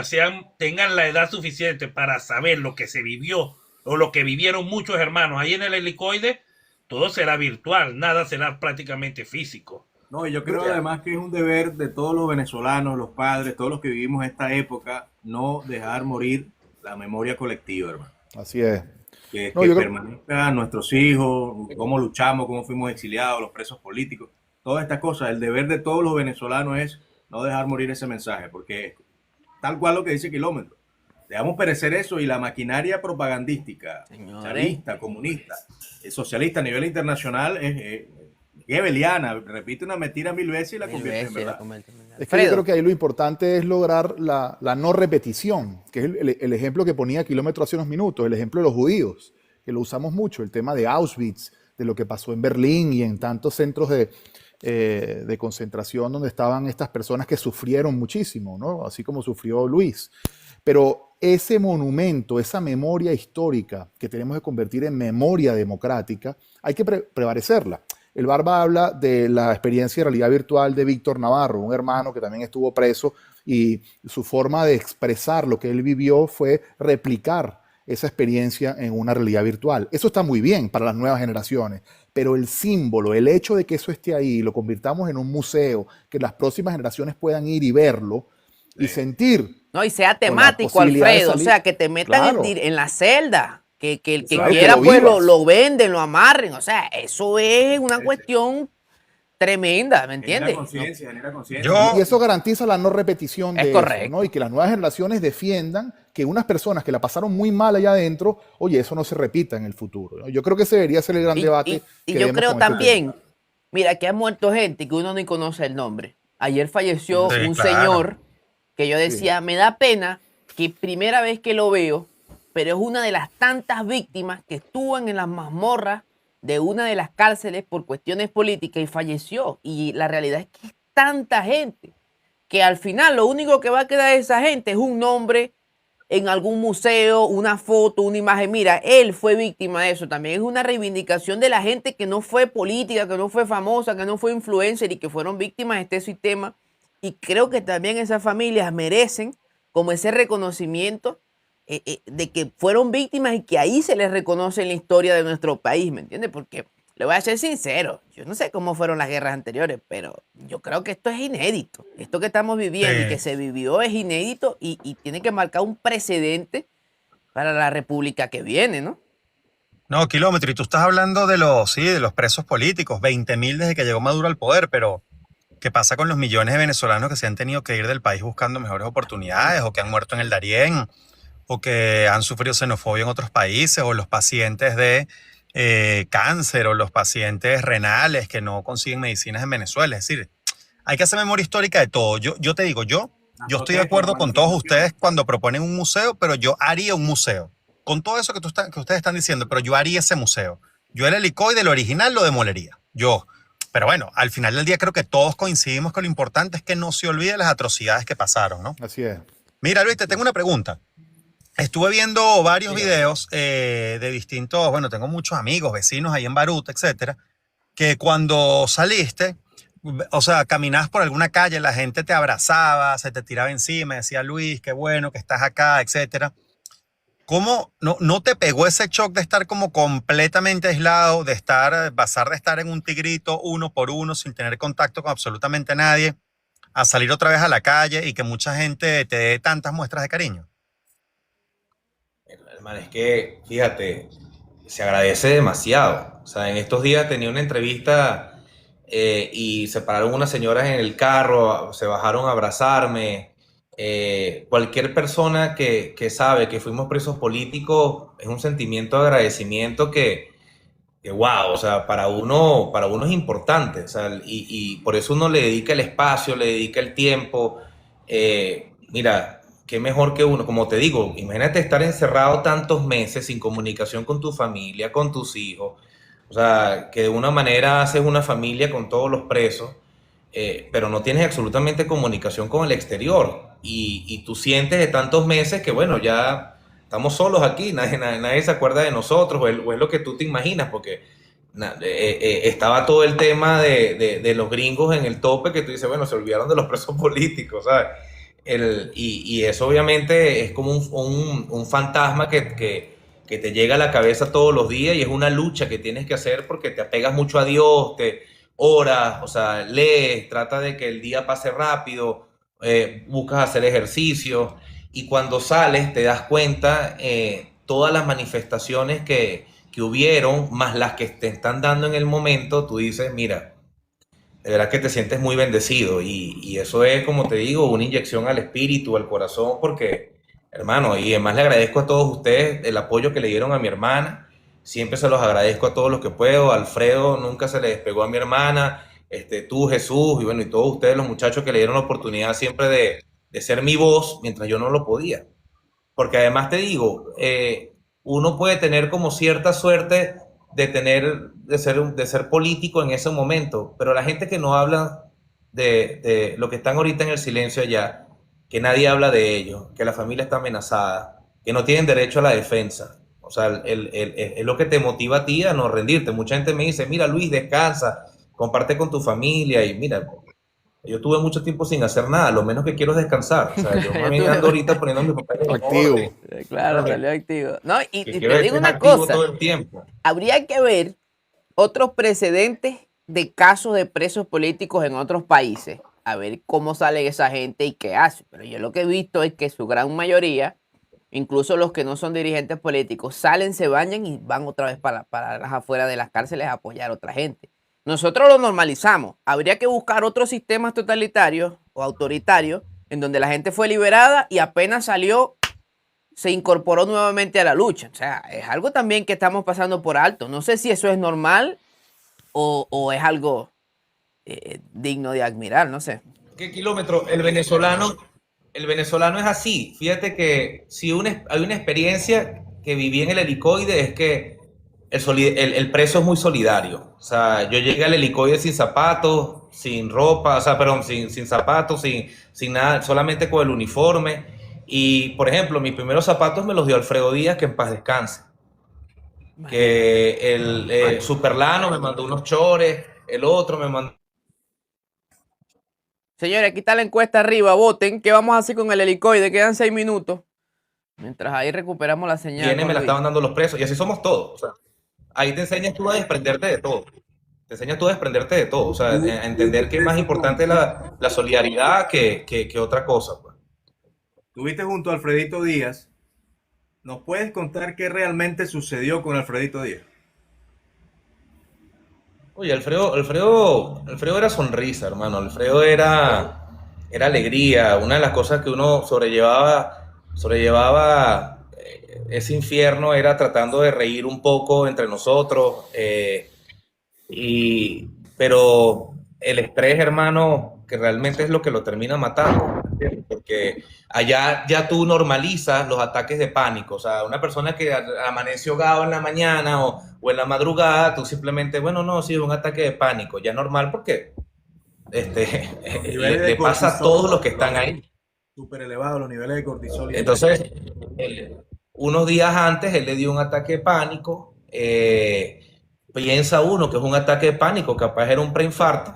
F: tengan la edad suficiente para saber lo que se vivió o lo que vivieron muchos hermanos ahí en el helicoide, todo será virtual, nada será prácticamente físico.
G: No, y yo creo además que es un deber de todos los venezolanos, los padres, todos los que vivimos esta época, no dejar morir la memoria colectiva, hermano.
D: Así es.
G: Que
D: No, yo creo-
G: permanezcan nuestros hijos, cómo luchamos, cómo fuimos exiliados, los presos políticos, todas estas cosas. El deber de todos los venezolanos es no dejar morir ese mensaje, porque tal cual lo que dice Kilómetro. Dejamos perecer eso y la maquinaria propagandística,
B: Señores.
G: chavista, comunista, socialista a nivel internacional es gebeliana. Repite una mentira 1000 veces y la
B: Mil
G: convierte en
B: veces la
G: verdad.
B: convierte en verdad.
D: Es que yo
B: Alfredo,
D: creo que ahí lo importante es lograr la no repetición, que es el ejemplo que ponía Kilómetro hace unos minutos, el ejemplo de los judíos, que lo usamos mucho, el tema de Auschwitz, de lo que pasó en Berlín y en tantos centros de concentración donde estaban estas personas que sufrieron muchísimo, ¿no? Así como sufrió Luis. Pero ese monumento, esa memoria histórica que tenemos que convertir en memoria democrática, hay que prevalecerla. El Barba habla de la experiencia de realidad virtual de Víctor Navarro, un hermano que también estuvo preso, y su forma de expresar lo que él vivió fue replicar esa experiencia en una realidad virtual. Eso está muy bien para las nuevas generaciones, pero el símbolo, el hecho de que eso esté ahí, lo convirtamos en un museo, que las próximas generaciones puedan ir y verlo y sentir.
B: no, y sea
D: la
B: temático,
D: posibilidad de
B: Alfredo, o
D: salir.
B: sea, que te metan
D: Claro.
B: en la celda, que el que
D: Claro, que
B: quiera
D: lo
B: pues
D: vivas.
B: lo venden, lo amarren, o sea, eso es una cuestión tremenda, ¿me entiendes?
G: Genera conciencia.
A: Yo-
D: Y eso garantiza la no repetición
B: Es
D: de
B: correcto.
D: eso, ¿no? Y que las nuevas generaciones defiendan que unas personas que la pasaron muy mal allá adentro, oye, eso no se repita en el futuro, ¿no? Yo creo que ese debería ser el gran debate.
B: Y
D: que
B: yo
D: demos
B: creo
D: con este
B: también,
D: tema.
B: mira, que ha muerto gente que uno ni conoce el nombre. Ayer falleció
A: Sí,
B: un
A: claro.
B: señor que yo decía, me da pena que primera vez que lo veo, pero es una de las tantas víctimas que estuvo en las mazmorras de una de las cárceles por cuestiones políticas y falleció. Y la realidad es que es tanta gente que al final lo único que va a quedar de esa gente es un nombre en algún museo, una foto, una imagen. Mira, él fue víctima de eso también. Es una reivindicación de la gente que no fue política, que no fue famosa, que no fue influencer y que fueron víctimas de este sistema. Y creo que también esas familias merecen como ese reconocimiento de que fueron víctimas y que ahí se les reconoce en la historia de nuestro país, ¿me entiendes? Porque le voy a ser sincero, yo no sé cómo fueron las guerras anteriores, pero yo creo que esto es inédito. Esto que estamos viviendo y
A: Sí.
B: que se vivió es inédito y tiene que marcar un precedente para la república que viene, ¿no?
A: No, Kilómetro, y tú estás hablando de los presos políticos, 20.000 desde que llegó Maduro al poder, pero ¿qué pasa con los millones de venezolanos que se han tenido que ir del país buscando mejores oportunidades o que han muerto en el Darién o que han sufrido xenofobia en otros países o los pacientes de cáncer o los pacientes renales que no consiguen medicinas en Venezuela? Es decir, hay que hacer memoria histórica de todo. Yo te digo, yo estoy de acuerdo con todos ustedes cuando proponen un museo, pero yo haría un museo. Con todo eso que ustedes están diciendo, pero yo haría ese museo. Yo el helicoide, el original, lo demolería. Yo. Pero bueno, al final del día creo que todos coincidimos que lo importante es que no se olvide las atrocidades que pasaron, ¿no?
D: Así es.
A: Mira, Luis, te tengo una pregunta. Estuve viendo varios videos de distintos, bueno, tengo muchos amigos, vecinos ahí en Baruta, etcétera, que cuando saliste, o sea, caminabas por alguna calle, la gente te abrazaba, se te tiraba encima, decía, Luis, qué bueno que estás acá, etcétera. ¿Cómo no te pegó ese shock de estar como completamente aislado, pasar de estar en un tigrito uno por uno sin tener contacto con absolutamente nadie, a salir otra vez a la calle y que mucha gente te dé tantas muestras de cariño?
C: Hermano, es que, fíjate, se agradece demasiado. O sea, en estos días tenía una entrevista y se pararon unas señoras en el carro, se bajaron a abrazarme. Cualquier persona que sabe que fuimos presos políticos es un sentimiento de agradecimiento que wow, o sea, para uno es importante. O sea, y por eso uno le dedica el espacio, le dedica el tiempo. Mira, qué mejor que uno, como te digo, imagínate estar encerrado tantos meses sin comunicación con tu familia, con tus hijos. O sea, que de una manera haces una familia con todos los presos, pero no tienes absolutamente comunicación con el exterior. Y tú sientes de tantos meses que, bueno, ya estamos solos aquí, nadie se acuerda de nosotros, o es lo que tú te imaginas, porque estaba todo el tema de los gringos en el tope, que tú dices, bueno, se olvidaron de los presos políticos, ¿sabes? Y eso obviamente es como un fantasma que te llega a la cabeza todos los días y es una lucha que tienes que hacer porque te apegas mucho a Dios, te oras, o sea, lees, trata de que el día pase rápido, buscas hacer ejercicio y cuando sales te das cuenta todas las manifestaciones que hubieron, más las que te están dando en el momento, tú dices, mira, de verdad que te sientes muy bendecido y eso es, como te digo, una inyección al espíritu, al corazón, porque hermano, y además le agradezco a todos ustedes el apoyo que le dieron a mi hermana. Siempre se los agradezco a todos los que puedo. Alfredo nunca se le despegó a mi hermana. Tú, Jesús, y bueno, y todos ustedes, los muchachos que le dieron la oportunidad siempre de ser mi voz mientras yo no lo podía. Porque además te digo, uno puede tener como cierta suerte de ser político en ese momento, pero la gente que no habla de lo que están ahorita en el silencio allá, que nadie habla de ellos, que la familia está amenazada, que no tienen derecho a la defensa. O sea, es lo que te motiva a ti a no rendirte. Mucha gente me dice, mira Luis, descansa, comparte con tu familia y mira, yo tuve mucho tiempo sin hacer nada, lo menos que quiero es descansar. O sea, yo me ando ahorita poniendo mi papel en
D: Activo.
C: orden,
B: Claro, salió activo. No, y
C: que
B: te
C: quiero
B: digo
C: estar
B: una
C: activo
B: cosa,
C: todo el tiempo.
B: habría que ver otros precedentes de casos de presos políticos en otros países, a ver cómo sale esa gente y qué hace. Pero yo lo que he visto es que su gran mayoría, incluso los que no son dirigentes políticos, salen, se bañan y van otra vez para las afuera de las cárceles a apoyar a otra gente. Nosotros lo normalizamos. Habría que buscar otros sistemas totalitarios o autoritarios en donde la gente fue liberada y apenas salió, se incorporó nuevamente a la lucha. O sea, es algo también que estamos pasando por alto. No sé si eso es normal o es algo digno de admirar, no sé.
C: ¿Qué kilómetro? El venezolano es así. Fíjate que si hay una experiencia que viví en el helicoide es que el preso es muy solidario. O sea, yo llegué al helicoide sin zapatos, sin ropa, o sea, perdón, sin zapatos, sin nada, solamente con el uniforme. Y, por ejemplo, mis primeros zapatos me los dio Alfredo Díaz, que en paz descanse. Que el Superlano me mandó unos chores, el otro me mandó...
B: Señores, aquí está la encuesta arriba, voten. ¿Qué vamos a hacer con el helicoide? Quedan 6 minutos. Mientras ahí recuperamos la señal.
C: Viene, me la
B: Luis.
C: estaban dando los presos, y así somos todos. O sea, ahí te enseñas tú a desprenderte de todo. Te enseñas tú a desprenderte de todo. O sea, a entender que es más importante la solidaridad que otra cosa. Pues.
G: Tuviste junto a Alfredito Díaz. ¿Nos puedes contar qué realmente sucedió con Alfredito Díaz?
C: Oye, Alfredo era sonrisa, hermano. Alfredo era alegría. Una de las cosas que uno sobrellevaba ese infierno era tratando de reír un poco entre nosotros. Pero el estrés, hermano, que realmente es lo que lo termina matando, ¿entiendes? Porque allá ya tú normalizas los ataques de pánico. O sea, una persona que amaneció ahogado en la mañana o en la madrugada, tú simplemente, bueno, no, sí, es un ataque de pánico. Ya normal porque le pasa a todos los que están ahí.
G: Súper elevados los niveles de cortisol.
C: Entonces, unos días antes, él le dio un ataque de pánico. Piensa uno que es un ataque de pánico, capaz era un preinfarto.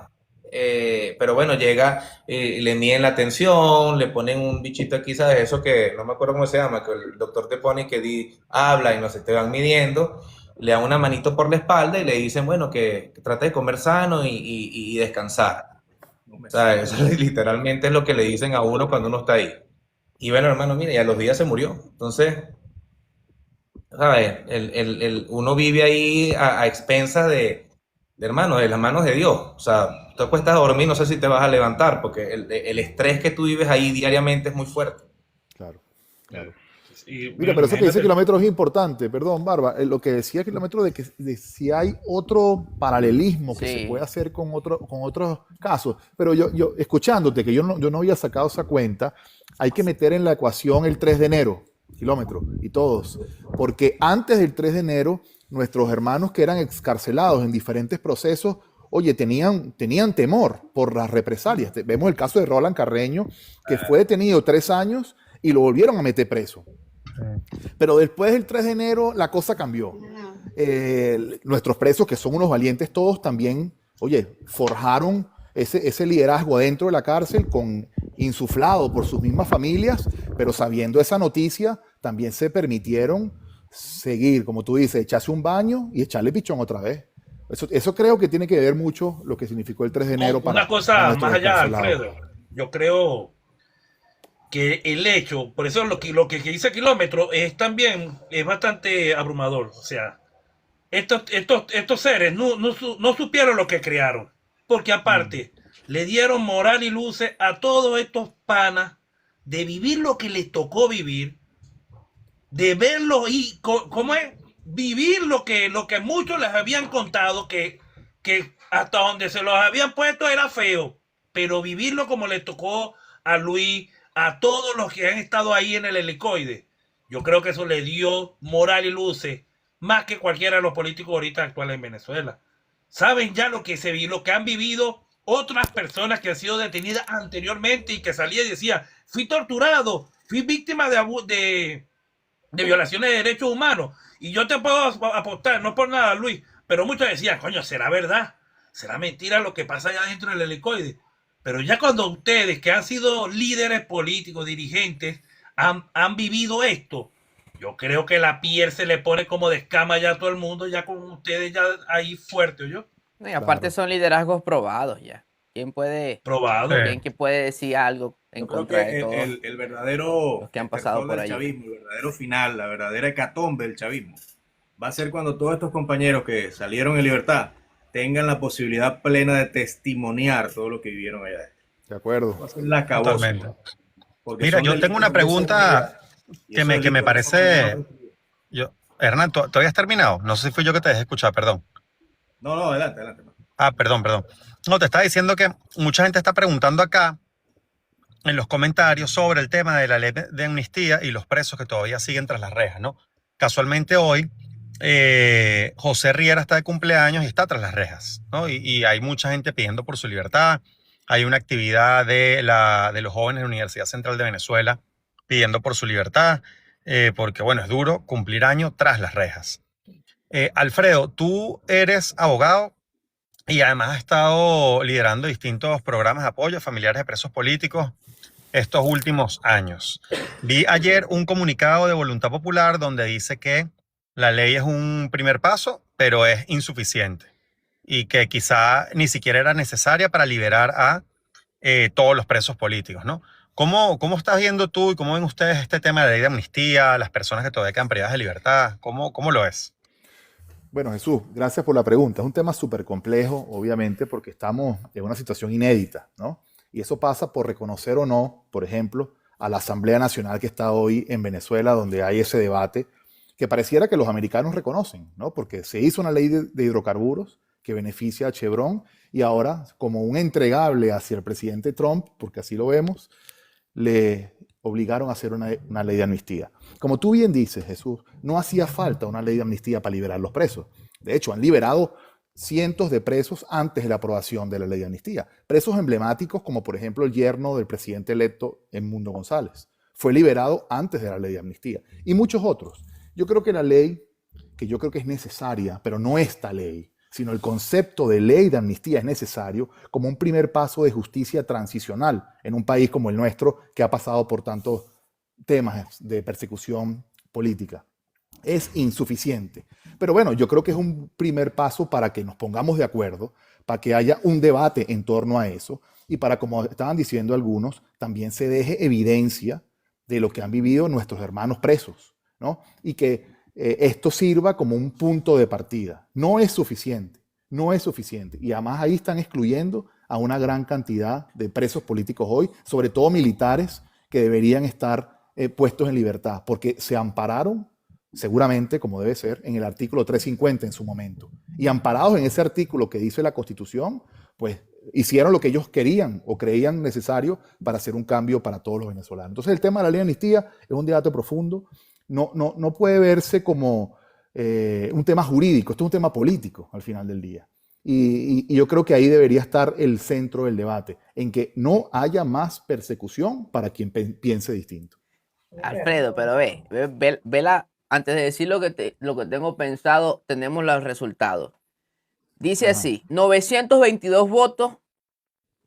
C: Pero bueno, llega, le miden la tensión, le ponen un bichito aquí, ¿sabes? Eso que no me acuerdo cómo se llama, que el doctor te pone que habla y no se te van midiendo, le dan una manito por la espalda y le dicen, bueno, que trate de comer sano y descansar. O sea, eso literalmente es lo que le dicen a uno cuando uno está ahí. Y bueno, hermano, mira, y a los días se murió. Entonces, ¿sabes? Uno vive ahí a expensas de hermano, de las manos de Dios. O sea, tú te acuestas a dormir, no sé si te vas a levantar, porque el estrés que tú vives ahí diariamente es muy fuerte.
D: Claro.
F: Y,
D: Mira, pero eso que dice Kilómetro es importante, perdón, Barba, lo que decía Kilómetro de si hay otro paralelismo que
B: Sí.
D: se puede hacer con otros casos, pero yo escuchándote, que yo no había sacado esa cuenta, hay que meter en la ecuación el 3 de enero, Kilómetro, y todos, porque antes del 3 de enero, nuestros hermanos que eran excarcelados en diferentes procesos, oye, tenían temor por las represalias. Vemos el caso de Roland Carreño, que fue detenido 3 años y lo volvieron a meter preso. Pero después del 3 de enero la cosa cambió. Nuestros presos, que son unos valientes todos, también, oye, forjaron ese liderazgo dentro de la cárcel, insuflado por sus mismas familias, pero sabiendo esa noticia, también se permitieron seguir, como tú dices, echarse un baño y echarle pichón otra vez. Eso creo que tiene que ver mucho lo que significó el 3 de enero para
F: una cosa
D: nuestros
F: más allá,
D: encarcelados.
F: Alfredo. Yo creo que el hecho, por eso lo que dice Kilómetro es también bastante abrumador. O sea, estos seres no supieron lo que crearon, porque aparte le dieron moral y luces a todos estos panas de vivir lo que les tocó vivir, de verlo y cómo es vivir lo que muchos les habían contado, que hasta donde se los habían puesto era feo, pero vivirlo como le tocó a Luis, a todos los que han estado ahí en el helicoide, yo creo que eso le dio moral y luces más que cualquiera de los políticos ahorita actuales en Venezuela. Saben ya lo que lo que han vivido otras personas que han sido detenidas anteriormente y que salía y decía, fui torturado, fui víctima de violaciones de derechos humanos. Y yo te puedo apostar, no por nada, Luis, pero muchos decían, coño, ¿será verdad? ¿Será mentira lo que pasa allá dentro del helicoide? Pero ya cuando ustedes, que han sido líderes políticos, dirigentes, han vivido esto, yo creo que la piel se le pone como de escama ya a todo el mundo, ya con ustedes ya ahí fuerte, ¿yo?
B: No, y aparte son liderazgos probados ya. ¿Quién puede,
F: Probado.
B: quién que puede decir algo en
G: Yo creo
B: contra
G: que
B: de todos
G: el verdadero
B: los que han pasado
G: estertor
B: por
G: del
B: allí?
G: chavismo, el verdadero final, la verdadera hecatombe del chavismo, va a ser cuando todos estos compañeros que salieron en libertad tengan la posibilidad plena de testimoniar todo lo que vivieron allá adentro.
D: De acuerdo.
G: Va a ser la acabose.
A: Totalmente.
G: Porque
A: Mira,
G: son
A: yo tengo
G: delitos
A: una
G: de lesa
A: pregunta
G: humanidad, y
A: que
G: esos
A: me
G: delitos de lesa
A: parece...
G: humanidad no prescriben.
A: Hernán, ¿tú habías terminado? No sé si fui yo que te dejé escuchar, perdón.
G: No, adelante.
A: Perdón. No, te estaba diciendo que mucha gente está preguntando acá en los comentarios sobre el tema de la ley de amnistía y los presos que todavía siguen tras las rejas, ¿no? Casualmente hoy, José Riera está de cumpleaños y está tras las rejas, ¿no? Y hay mucha gente pidiendo por su libertad. Hay una actividad de los jóvenes de la Universidad Central de Venezuela pidiendo por su libertad, porque, bueno, es duro cumplir año tras las rejas. Alfredo, tú eres abogado y además has estado liderando distintos programas de apoyo a familiares de presos políticos estos últimos años. Vi ayer un comunicado de Voluntad Popular donde dice que la ley es un primer paso, pero es insuficiente y que quizá ni siquiera era necesaria para liberar a todos los presos políticos, ¿no? ¿Cómo estás viendo tú y cómo ven ustedes este tema de la ley de amnistía, las personas que todavía quedan privadas de libertad? ¿Cómo lo es?
D: Bueno, Jesús, gracias por la pregunta. Es un tema súper complejo, obviamente, porque estamos en una situación inédita, ¿no? Y eso pasa por reconocer o no, por ejemplo, a la Asamblea Nacional que está hoy en Venezuela, donde hay ese debate que pareciera que los americanos reconocen, ¿no? Porque se hizo una ley de hidrocarburos que beneficia a Chevron y ahora, como un entregable hacia el presidente Trump, porque así lo vemos, le obligaron a hacer una ley de amnistía. Como tú bien dices, Jesús, no hacía falta una ley de amnistía para liberar los presos. De hecho, han liberado cientos de presos antes de la aprobación de la ley de amnistía. Presos emblemáticos como por ejemplo el yerno del presidente electo Edmundo González. Fue liberado antes de la ley de amnistía. Y muchos otros. Yo creo que la ley, que yo creo que es necesaria, pero no esta ley, sino el concepto de ley de amnistía es necesario como un primer paso de justicia transicional en un país como el nuestro que ha pasado por tantos temas de persecución política. Es insuficiente. Pero bueno, yo creo que es un primer paso para que nos pongamos de acuerdo, para que haya un debate en torno a eso y para, como estaban diciendo algunos, también se deje evidencia de lo que han vivido nuestros hermanos presos, ¿no? Y que esto sirva como un punto de partida. No es suficiente. Y además ahí están excluyendo a una gran cantidad de presos políticos hoy, sobre todo militares que deberían estar puestos en libertad, porque se ampararon seguramente, como debe ser, en el artículo 350 en su momento. Y amparados en ese artículo que dice la Constitución, pues hicieron lo que ellos querían o creían necesario para hacer un cambio para todos los venezolanos. Entonces el tema de la ley de amnistía es un debate profundo. No puede verse como un tema jurídico, esto es un tema político al final del día. Y yo creo que ahí debería estar el centro del debate, en que no haya más persecución para quien piense distinto.
B: Alfredo, pero ve antes de decir lo que tengo pensado, tenemos los resultados. Dice así, 922 votos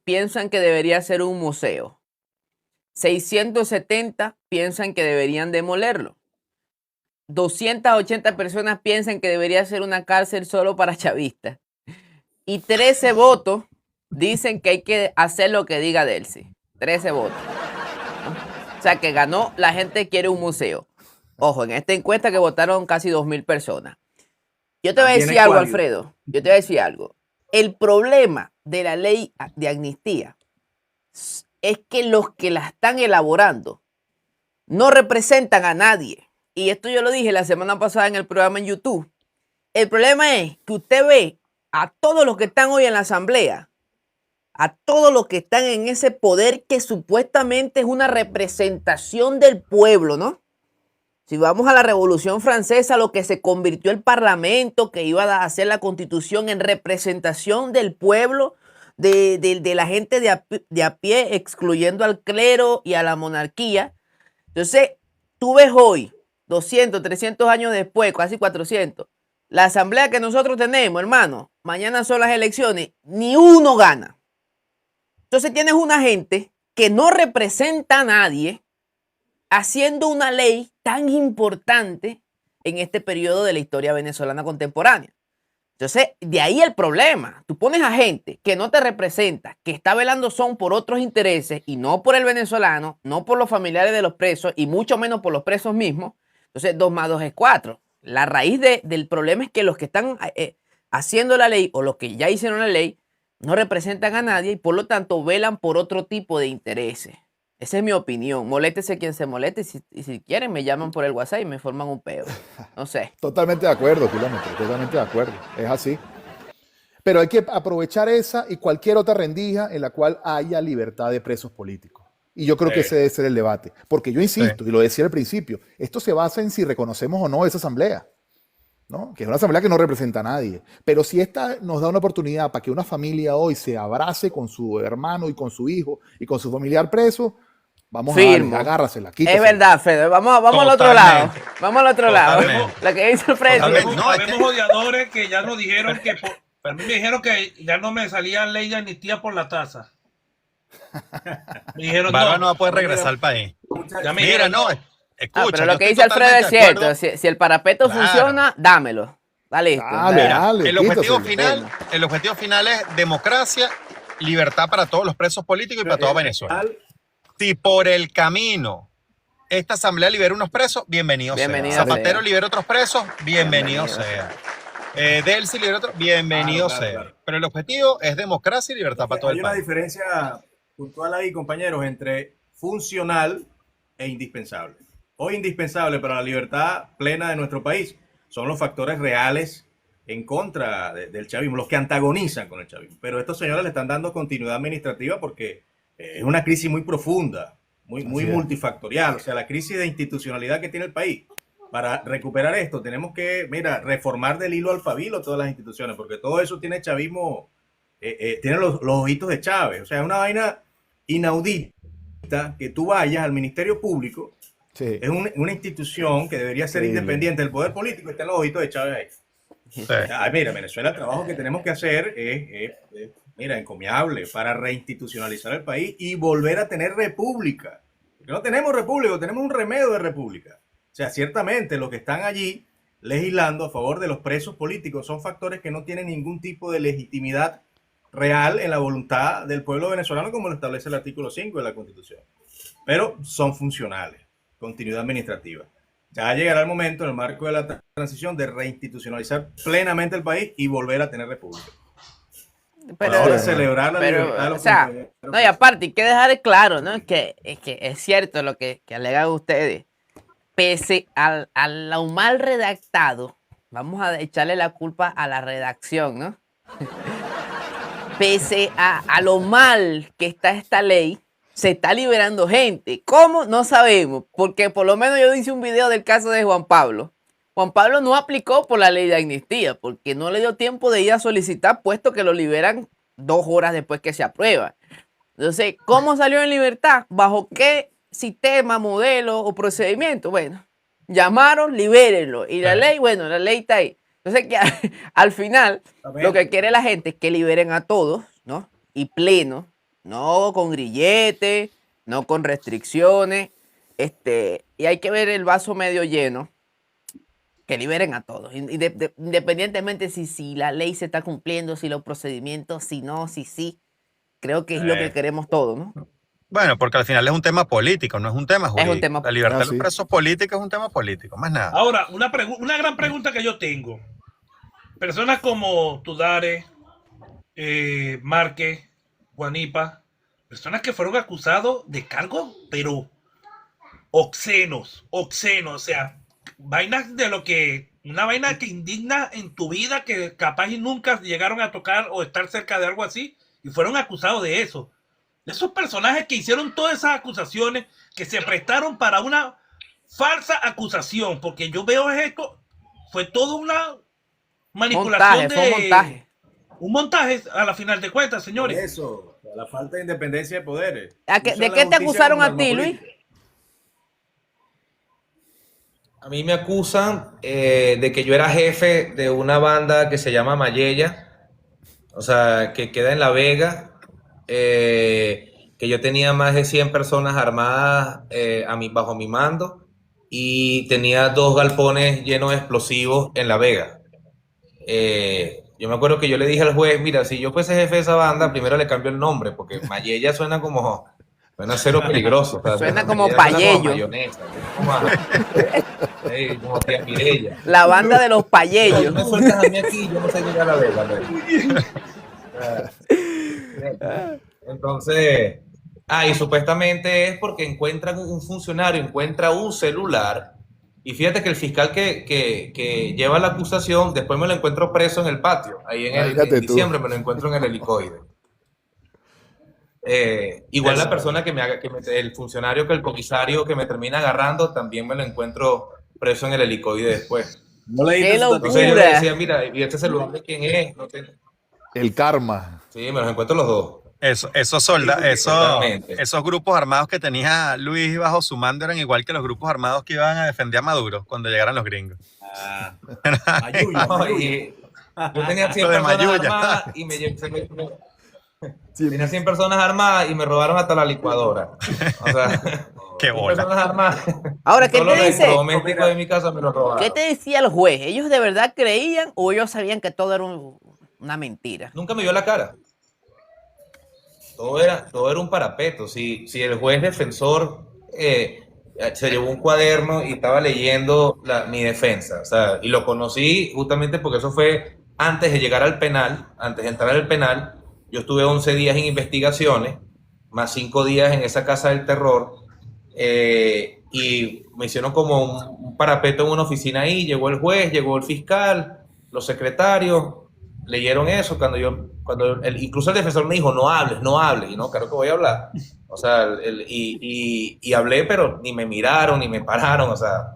B: piensan que debería ser un museo. 670 piensan que deberían demolerlo. 280 personas piensan que debería ser una cárcel solo para chavistas. Y 13 votos dicen que hay que hacer lo que diga Delcy. 13 votos. O sea que ganó, la gente quiere un museo. Ojo, en esta encuesta que votaron casi 2.000 personas. Yo te voy a decir algo, Alfredo. Yo te voy a decir algo. El problema de la ley de amnistía es que los que la están elaborando no representan a nadie. y esto yo lo dije la semana pasada en el programa en YouTube, el problema es que usted ve a todos los que están hoy en la asamblea, a todos los que están en ese poder que supuestamente es una representación del pueblo, ¿no? Si vamos a la Revolución Francesa, lo que se convirtió el Parlamento, que iba a hacer la Constitución en representación del pueblo, de la gente de a pie, excluyendo al clero y a la monarquía. Entonces, tú ves hoy, 200, 300 años después, casi 400, la asamblea que nosotros tenemos, hermano, mañana son las elecciones, ni uno gana. Entonces tienes una gente que no representa a nadie haciendo una ley tan importante en este periodo de la historia venezolana contemporánea. Entonces, de ahí el problema. Tú pones a gente que no te representa, que está velando son por otros intereses y no por el venezolano, no por los familiares de los presos y mucho menos por los presos mismos. Entonces, 2 más 2 es 4. La raíz del problema es que los que están haciendo la ley o los que ya hicieron la ley no representan a nadie y por lo tanto velan por otro tipo de intereses. Esa es mi opinión. Moléstese quien se moleste y si quieren me llaman por el WhatsApp y me forman un peo. No sé.
D: Totalmente de acuerdo, Kilómetro, totalmente de acuerdo. Es así. Pero hay que aprovechar esa y cualquier otra rendija en la cual haya libertad de presos políticos. Y yo creo que ese debe ser el debate. Porque yo insisto, y lo decía al principio, esto se basa en si reconocemos o no esa asamblea, ¿no? Que es una asamblea que no representa a nadie. Pero si esta nos da una oportunidad para que una familia hoy se abrace con su hermano y con su hijo y con su familiar preso, vamos a darle, agárrasela, quítasela.
B: Es verdad, Fede. Vamos al otro lado. Vamos al otro lado. Lo que dice el Fred.
F: Habemos odiadores que ya nos dijeron que... A mí me dijeron que ya no me salía ley de amnistía por la tasa. Me dijeron
A: Barba no va a poder regresar al país.
F: Ya me
A: Mira,
F: dijeron,
A: no, escucha.
B: Pero lo que dice Alfredo es cierto. Si el parapeto funciona, dámelo. Dale.
D: Dale,
A: el objetivo final es democracia, libertad para todos los presos políticos y para toda Venezuela. Si por el camino esta asamblea libera unos presos, bienvenido sea. Zapatero libera otros presos, bienvenido sea. Delcy libera otros, bienvenido sea. Claro. Pero el objetivo es democracia y libertad para todo el país.
G: Hay una diferencia puntual ahí, compañeros, entre funcional e indispensable. Hoy indispensable para la libertad plena de nuestro país son los factores reales en contra del chavismo, los que antagonizan con el chavismo. Pero estos señores le están dando continuidad administrativa porque es una crisis muy profunda, muy multifactorial. O sea, la crisis de institucionalidad que tiene el país. Para recuperar esto tenemos que, reformar del hilo al fabilo todas las instituciones, porque todo eso tiene chavismo, tiene los ojitos de Chávez. O sea, es una vaina inaudita que tú vayas al Ministerio Público, es una institución que debería ser independiente del poder político y están los ojitos de Chávez ahí. Mira, Venezuela, el trabajo que tenemos que hacer es encomiable para reinstitucionalizar el país y volver a tener república. Porque no tenemos república, tenemos un remedio de república. O sea, ciertamente los que están allí legislando a favor de los presos políticos son factores que no tienen ningún tipo de legitimidad real en la voluntad del pueblo venezolano, como lo establece el artículo 5 de la Constitución. Pero son funcionales, continuidad administrativa. Ya llegará el momento, en el marco de la transición, de reinstitucionalizar plenamente el país y volver a tener república.
B: Pero
G: ahora celebrar la libertad de los compañeros.
B: No, y aparte, hay que dejar claro, ¿no? Que es cierto lo que alegan ustedes. Pese a lo mal redactado, vamos a echarle la culpa a la redacción, ¿no? Pese a lo mal que está esta ley, se está liberando gente. ¿Cómo? No sabemos, porque por lo menos yo hice un video del caso de Juan Pablo. Juan Pablo no aplicó por la ley de amnistía, porque no le dio tiempo de ir a solicitar, puesto que lo liberan 2 horas después que se aprueba. Entonces, ¿cómo salió en libertad? ¿Bajo qué sistema, modelo o procedimiento? Bueno, llamaron, libérenlo. Y la ley, la ley está ahí. Entonces, que al final, lo que quiere la gente es que liberen a todos, ¿no? Y pleno, no con grilletes, no con restricciones. Y hay que ver el vaso medio lleno, que liberen a todos. Independientemente si la ley se está cumpliendo, si los procedimientos, si no, si sí. Creo que es lo que queremos todos, ¿no?
A: Bueno, porque al final es un tema político, no es un tema jurídico.
B: Es un tema
A: la libertad de los presos políticos es un tema político, más nada.
F: Ahora, una gran pregunta que yo tengo. Personas como Tudare, Márquez, Guanipa, personas que fueron acusados de cargos, pero obscenos, o sea, vainas de lo que, una vaina que indigna en tu vida, que capaz y nunca llegaron a tocar o estar cerca de algo así, y fueron acusados de eso. Esos personajes que hicieron todas esas acusaciones, que se prestaron para una falsa acusación, porque yo veo esto, fue toda una manipulación
B: Montaje.
F: un montaje a la final de cuentas, señores.
G: Eso, la falta de independencia de poderes.
B: ¿De qué te acusaron a ti, Luis?
C: A mí me acusan de que yo era jefe de una banda que se llama Mayella, o sea, que queda en La Vega, que yo tenía más de 100 personas armadas bajo mi mando y tenía 2 galpones llenos de explosivos en La Vega. Yo me acuerdo que yo le dije al juez, mira, si yo fuese jefe de esa banda, primero le cambio el nombre, porque Mayella suena cero peligroso. O sea,
B: Suena como
C: Mayella suena
B: Payello.
C: como mayonesa, como tía Mireya.
B: La banda de los
C: No
B: payellos.
C: me sueltas a mí aquí, yo no sé llegar a La Vega. Entonces, y supuestamente es porque encuentran un funcionario, encuentra un celular, y fíjate que el fiscal que lleva la acusación, después me lo encuentro preso en el patio, ahí en diciembre me lo encuentro en el helicoide. Igual la persona el funcionario, el comisario que me termina agarrando, también me lo encuentro preso en el helicoide después.
G: No le
B: ¡Qué
G: dices
C: Entonces yo le
B: locura!
C: decía, mira, ¿y este celular de quién es?
D: El karma.
C: Sí, me los encuentro los dos.
A: Esos grupos armados que tenía Luis bajo su mando eran igual que los grupos armados que iban a defender a Maduro cuando llegaran los gringos.
G: Mayuya,
C: No,
G: Mayuya.
C: y yo tenía 100
A: Lo de
C: personas
A: Mayuya.
C: armadas y tenía 100 personas armadas y me robaron hasta la licuadora. O sea,
A: Qué
C: 100
A: bola.
C: personas armadas.
B: Ahora, ¿qué
C: Todos los
B: te dice?
C: electrodomésticos de mi casa me los robaron.
B: ¿Qué te decía el juez? ¿Ellos de verdad creían o ellos sabían que todo era una mentira?
C: Nunca me vio la cara. Todo era un parapeto. Si el juez defensor se llevó un cuaderno y estaba leyendo mi defensa, o sea, y lo conocí justamente porque eso fue antes de llegar al penal, antes de entrar al penal. Yo estuve 11 días en investigaciones, más 5 días en esa casa del terror, y me hicieron como un parapeto en una oficina ahí. Llegó el juez, llegó el fiscal, los secretarios, leyeron eso. Incluso el defensor me dijo, no hables, y no, claro que voy a hablar. O sea, y hablé, pero ni me miraron, ni me pararon, o sea,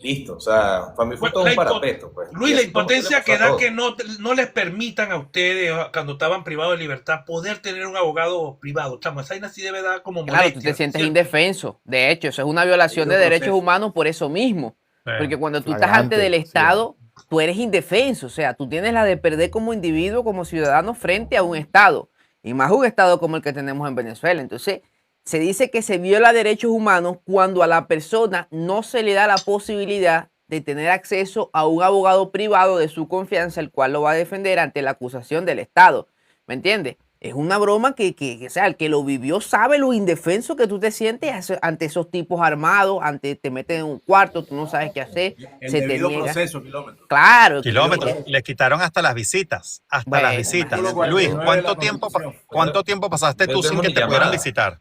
C: listo. O sea, para mí fue todo un parapeto. Pues.
F: Luis, la impotencia que da que no les permitan a ustedes, cuando estaban privados de libertad, poder tener un abogado privado. Chamo, esa sí debe dar como molestia.
B: Claro, tú te sientes
F: ¿cierto?
B: indefenso. De hecho, eso es una violación de derechos humanos por eso mismo. Porque cuando tú estás ante del Estado, tú eres indefenso. O sea, tú tienes la de perder como individuo, como ciudadano, frente a un Estado. Y más un Estado como el que tenemos en Venezuela. Entonces, se dice que se viola derechos humanos cuando a la persona no se le da la posibilidad de tener acceso a un abogado privado de su confianza, el cual lo va a defender ante la acusación del Estado. ¿Me entiendes? Es una broma que o sea, el que lo vivió sabe lo indefenso que tú te sientes ante esos tipos armados, te meten en un cuarto, tú no sabes qué hacer,
G: El
B: se te
G: debido
B: niega.
G: proceso, kilómetros.
B: Claro.
A: Kilómetros. Les quitaron hasta las visitas.
B: Bueno,
A: las visitas.
G: imagínate.
A: Luis,
G: 49
A: ¿cuánto tiempo pasaste tú sin que te pudieran visitar?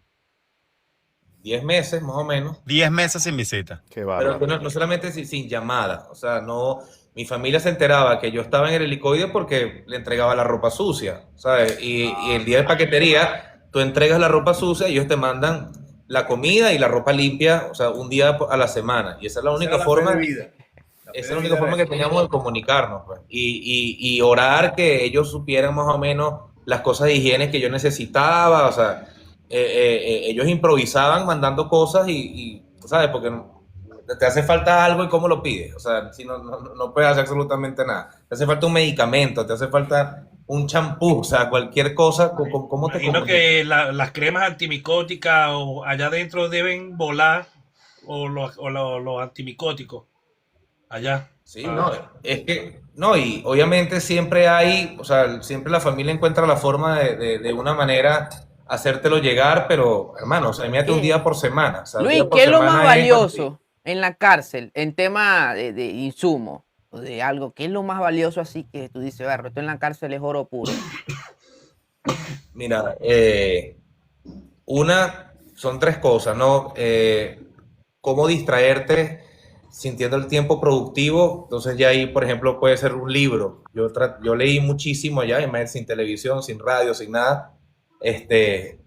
C: 10 meses, más o menos.
A: 10 meses sin visita.
D: Qué
C: Pero
D: bárbaro.
C: no solamente sin llamada. O sea, no... Mi familia se enteraba que yo estaba en el helicoide porque le entregaba la ropa sucia, ¿sabes? Y el día de paquetería, tú entregas la ropa sucia y ellos te mandan la comida y la ropa limpia, o sea, un día a la semana. Y esa es la única forma... Esa es la única forma que teníamos de comunicarnos, pues. Y orar que ellos supieran más o menos las cosas de higiene que yo necesitaba. O sea, ellos improvisaban mandando cosas y ¿sabes? Porque te hace falta algo y cómo lo pides. O sea, si no puedes hacer absolutamente nada. Te hace falta un medicamento, te hace falta un champú, o sea, cualquier cosa. ¿Cómo te
F: Imagino
C: comunicas?
F: que las cremas antimicóticas o allá adentro deben volar, o los antimicóticos allá.
C: Sí, no, es que, no, y obviamente siempre hay, o sea, siempre la familia encuentra la forma de una manera hacértelo llegar, pero, hermano, o sea, mírate un día por semana. O sea, un
B: Luis,
C: día por
B: ¿qué es lo
C: semana
B: más
C: es
B: valioso en la cárcel en tema de insumos o de algo? ¿Qué es lo más valioso así que tú dices, "Barro, esto en la cárcel es oro puro"?
C: Mira, son 3 cosas, ¿no? Cómo distraerte sintiendo el tiempo productivo, entonces ya ahí, por ejemplo, puede ser un libro. Yo leí muchísimo allá, sin televisión, sin radio, sin nada. Le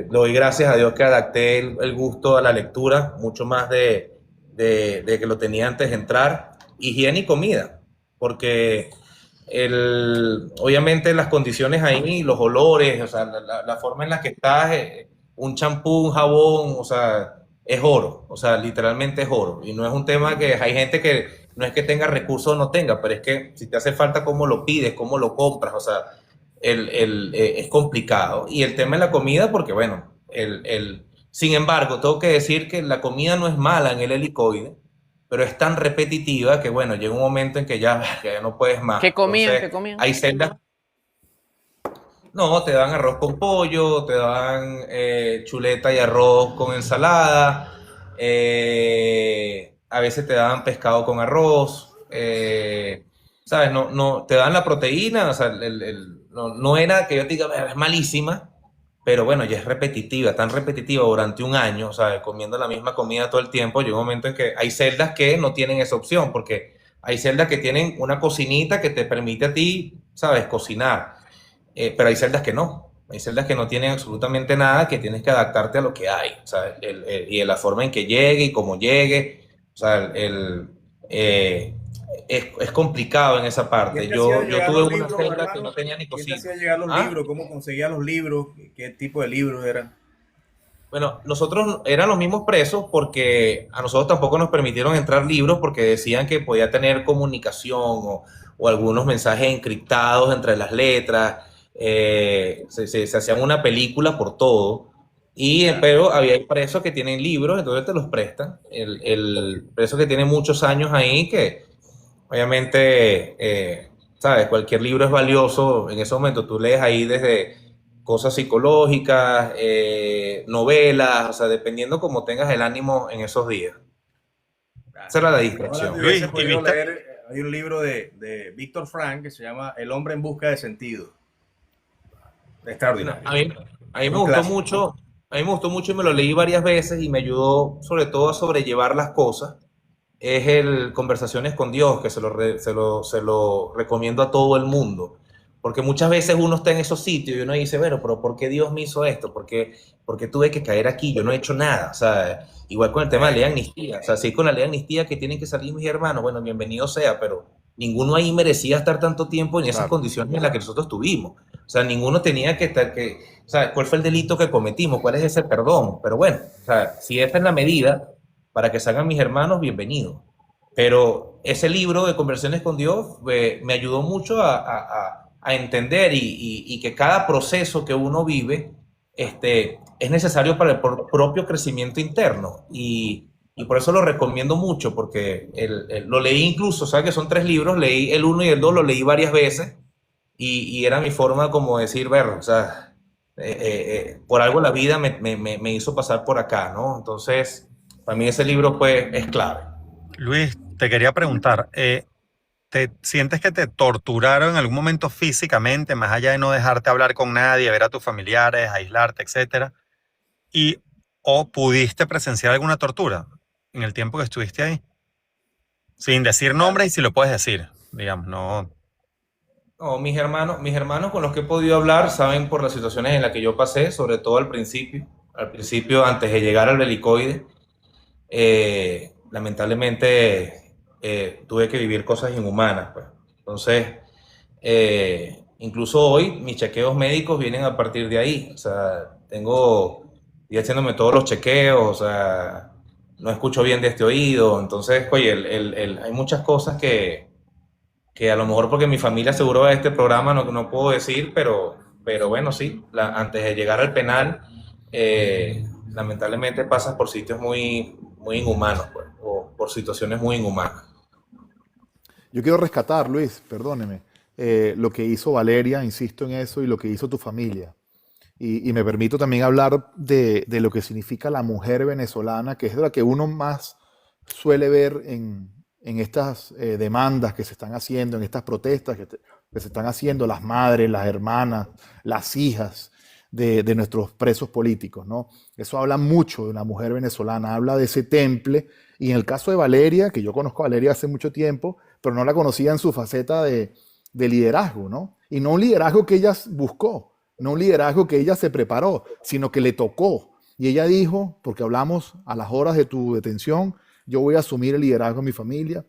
C: doy gracias a Dios que adapté el gusto a la lectura, mucho más de que lo tenía antes de entrar. Higiene y comida, porque obviamente las condiciones ahí, los olores, o sea, la forma en la que estás, un champú, un jabón, o sea, es oro, o sea, literalmente es oro. Y no es un tema que hay gente que no es que tenga recursos o no tenga, pero es que si te hace falta, cómo lo pides, cómo lo compras, o sea, es complicado. Y el tema de la comida, porque bueno, sin embargo, tengo que decir que la comida no es mala en el helicoide, pero es tan repetitiva que bueno, llega un momento en que ya no puedes más.
B: ¿Qué comían?
C: Entonces,
B: ¿Qué comían?
C: hay celdas. No, te dan arroz con pollo, te dan chuleta y arroz con ensalada, a veces te dan pescado con arroz, ¿sabes? No, te dan la proteína, o sea, no era que yo te diga, es malísima, pero bueno, ya es repetitiva, tan repetitiva durante un año, o sea, comiendo la misma comida todo el tiempo, llega un momento en que hay celdas que no tienen esa opción, porque hay celdas que tienen una cocinita que te permite a ti, ¿sabes?, cocinar. Pero hay celdas que no. Hay celdas que no tienen absolutamente nada, que tienes que adaptarte a lo que hay. O sea, y en la forma en que llegue y cómo llegue. O sea, es complicado en esa parte. Yo tuve una celda que no tenía ni
G: ¿Quién te
C: cocina.
G: hacía llegar los
C: ¿Ah?
G: libros? ¿Cómo conseguía los libros? ¿Qué tipo de libros eran?
C: Bueno, nosotros eran los mismos presos porque a nosotros tampoco nos permitieron entrar libros porque decían que podía tener comunicación o algunos mensajes encriptados entre las letras. Se hacían una película por todo. Pero había presos que tienen libros, entonces te los prestan. El preso que tiene muchos años ahí, que obviamente, ¿sabes? Cualquier libro es valioso. En ese momento tú lees ahí desde cosas psicológicas, novelas, o sea, dependiendo cómo tengas el ánimo en esos días. Esa era la distracción.
G: Ahora,
A: Luis,
G: podido leer, hay un libro de Víctor Frank que se llama El hombre en busca de sentido. Extraordinario.
C: A mí me gustó mucho, a mí me gustó mucho y me lo leí varias veces y me ayudó sobre todo a sobrellevar las cosas. Es el Conversaciones con Dios, que se lo recomiendo a todo el mundo. Porque muchas veces uno está en esos sitios y uno dice, bueno, pero ¿por qué Dios me hizo esto? ¿Por qué tuve que caer aquí? Yo no he hecho nada. O sea, igual con el tema de la ley de amnistía. O sea, si con la ley de amnistía que tienen que salir mis hermanos, bueno, bienvenido sea, pero ninguno ahí merecía estar tanto tiempo en esas condiciones en las que nosotros tuvimos. O sea, ninguno tenía que estar, o sea, ¿cuál fue el delito que cometimos? ¿Cuál es ese perdón? Pero bueno, o sea, si esa es la medida para que salgan mis hermanos, bienvenido. Pero ese libro de Conversaciones con Dios me ayudó mucho a entender y que cada proceso que uno vive es necesario para el propio crecimiento interno. Y por eso lo recomiendo mucho, porque lo leí incluso, ¿sabes? Que son 3 libros, leí el 1 y el 2, lo leí varias veces y era mi forma como decir, ver, o sea, por algo la vida me hizo pasar por acá, ¿no? Entonces, para mí ese libro es clave.
A: Luis, te quería preguntar, ¿te sientes que te torturaron en algún momento físicamente, más allá de no dejarte hablar con nadie, ver a tus familiares, aislarte, etcétera? ¿O pudiste presenciar alguna tortura en el tiempo que estuviste ahí? Sin decir nombres y si lo puedes decir, digamos, no.
C: No, mis hermanos con los que he podido hablar saben por las situaciones en las que yo pasé, sobre todo al principio antes de llegar al helicoide. Lamentablemente tuve que vivir cosas inhumanas, pues. Entonces, incluso hoy mis chequeos médicos vienen a partir de ahí. O sea, estoy haciéndome todos los chequeos, o sea, no escucho bien de este oído. Entonces, oye, hay muchas cosas que a lo mejor porque mi familia seguro va a este programa no puedo decir, pero bueno, sí, antes de llegar al penal, lamentablemente pasas por sitios muy, muy inhumanos, pues, o por situaciones muy inhumanas.
D: Yo quiero rescatar, Luis, perdóneme, lo que hizo Valeria, insisto en eso, y lo que hizo tu familia. Y me permito también hablar de lo que significa la mujer venezolana, que es de la que uno más suele ver en estas demandas que se están haciendo, en estas protestas que se están haciendo las madres, las hermanas, las hijas de nuestros presos políticos, ¿no? Eso habla mucho de la mujer venezolana, habla de ese temple Y en el caso de Valeria, que yo conozco a Valeria hace mucho tiempo, pero no la conocía en su faceta de liderazgo, ¿no? Y no un liderazgo que ella buscó, no un liderazgo que ella se preparó, sino que le tocó. Y ella dijo, porque hablamos a las horas de tu detención, yo voy a asumir el liderazgo de mi familia,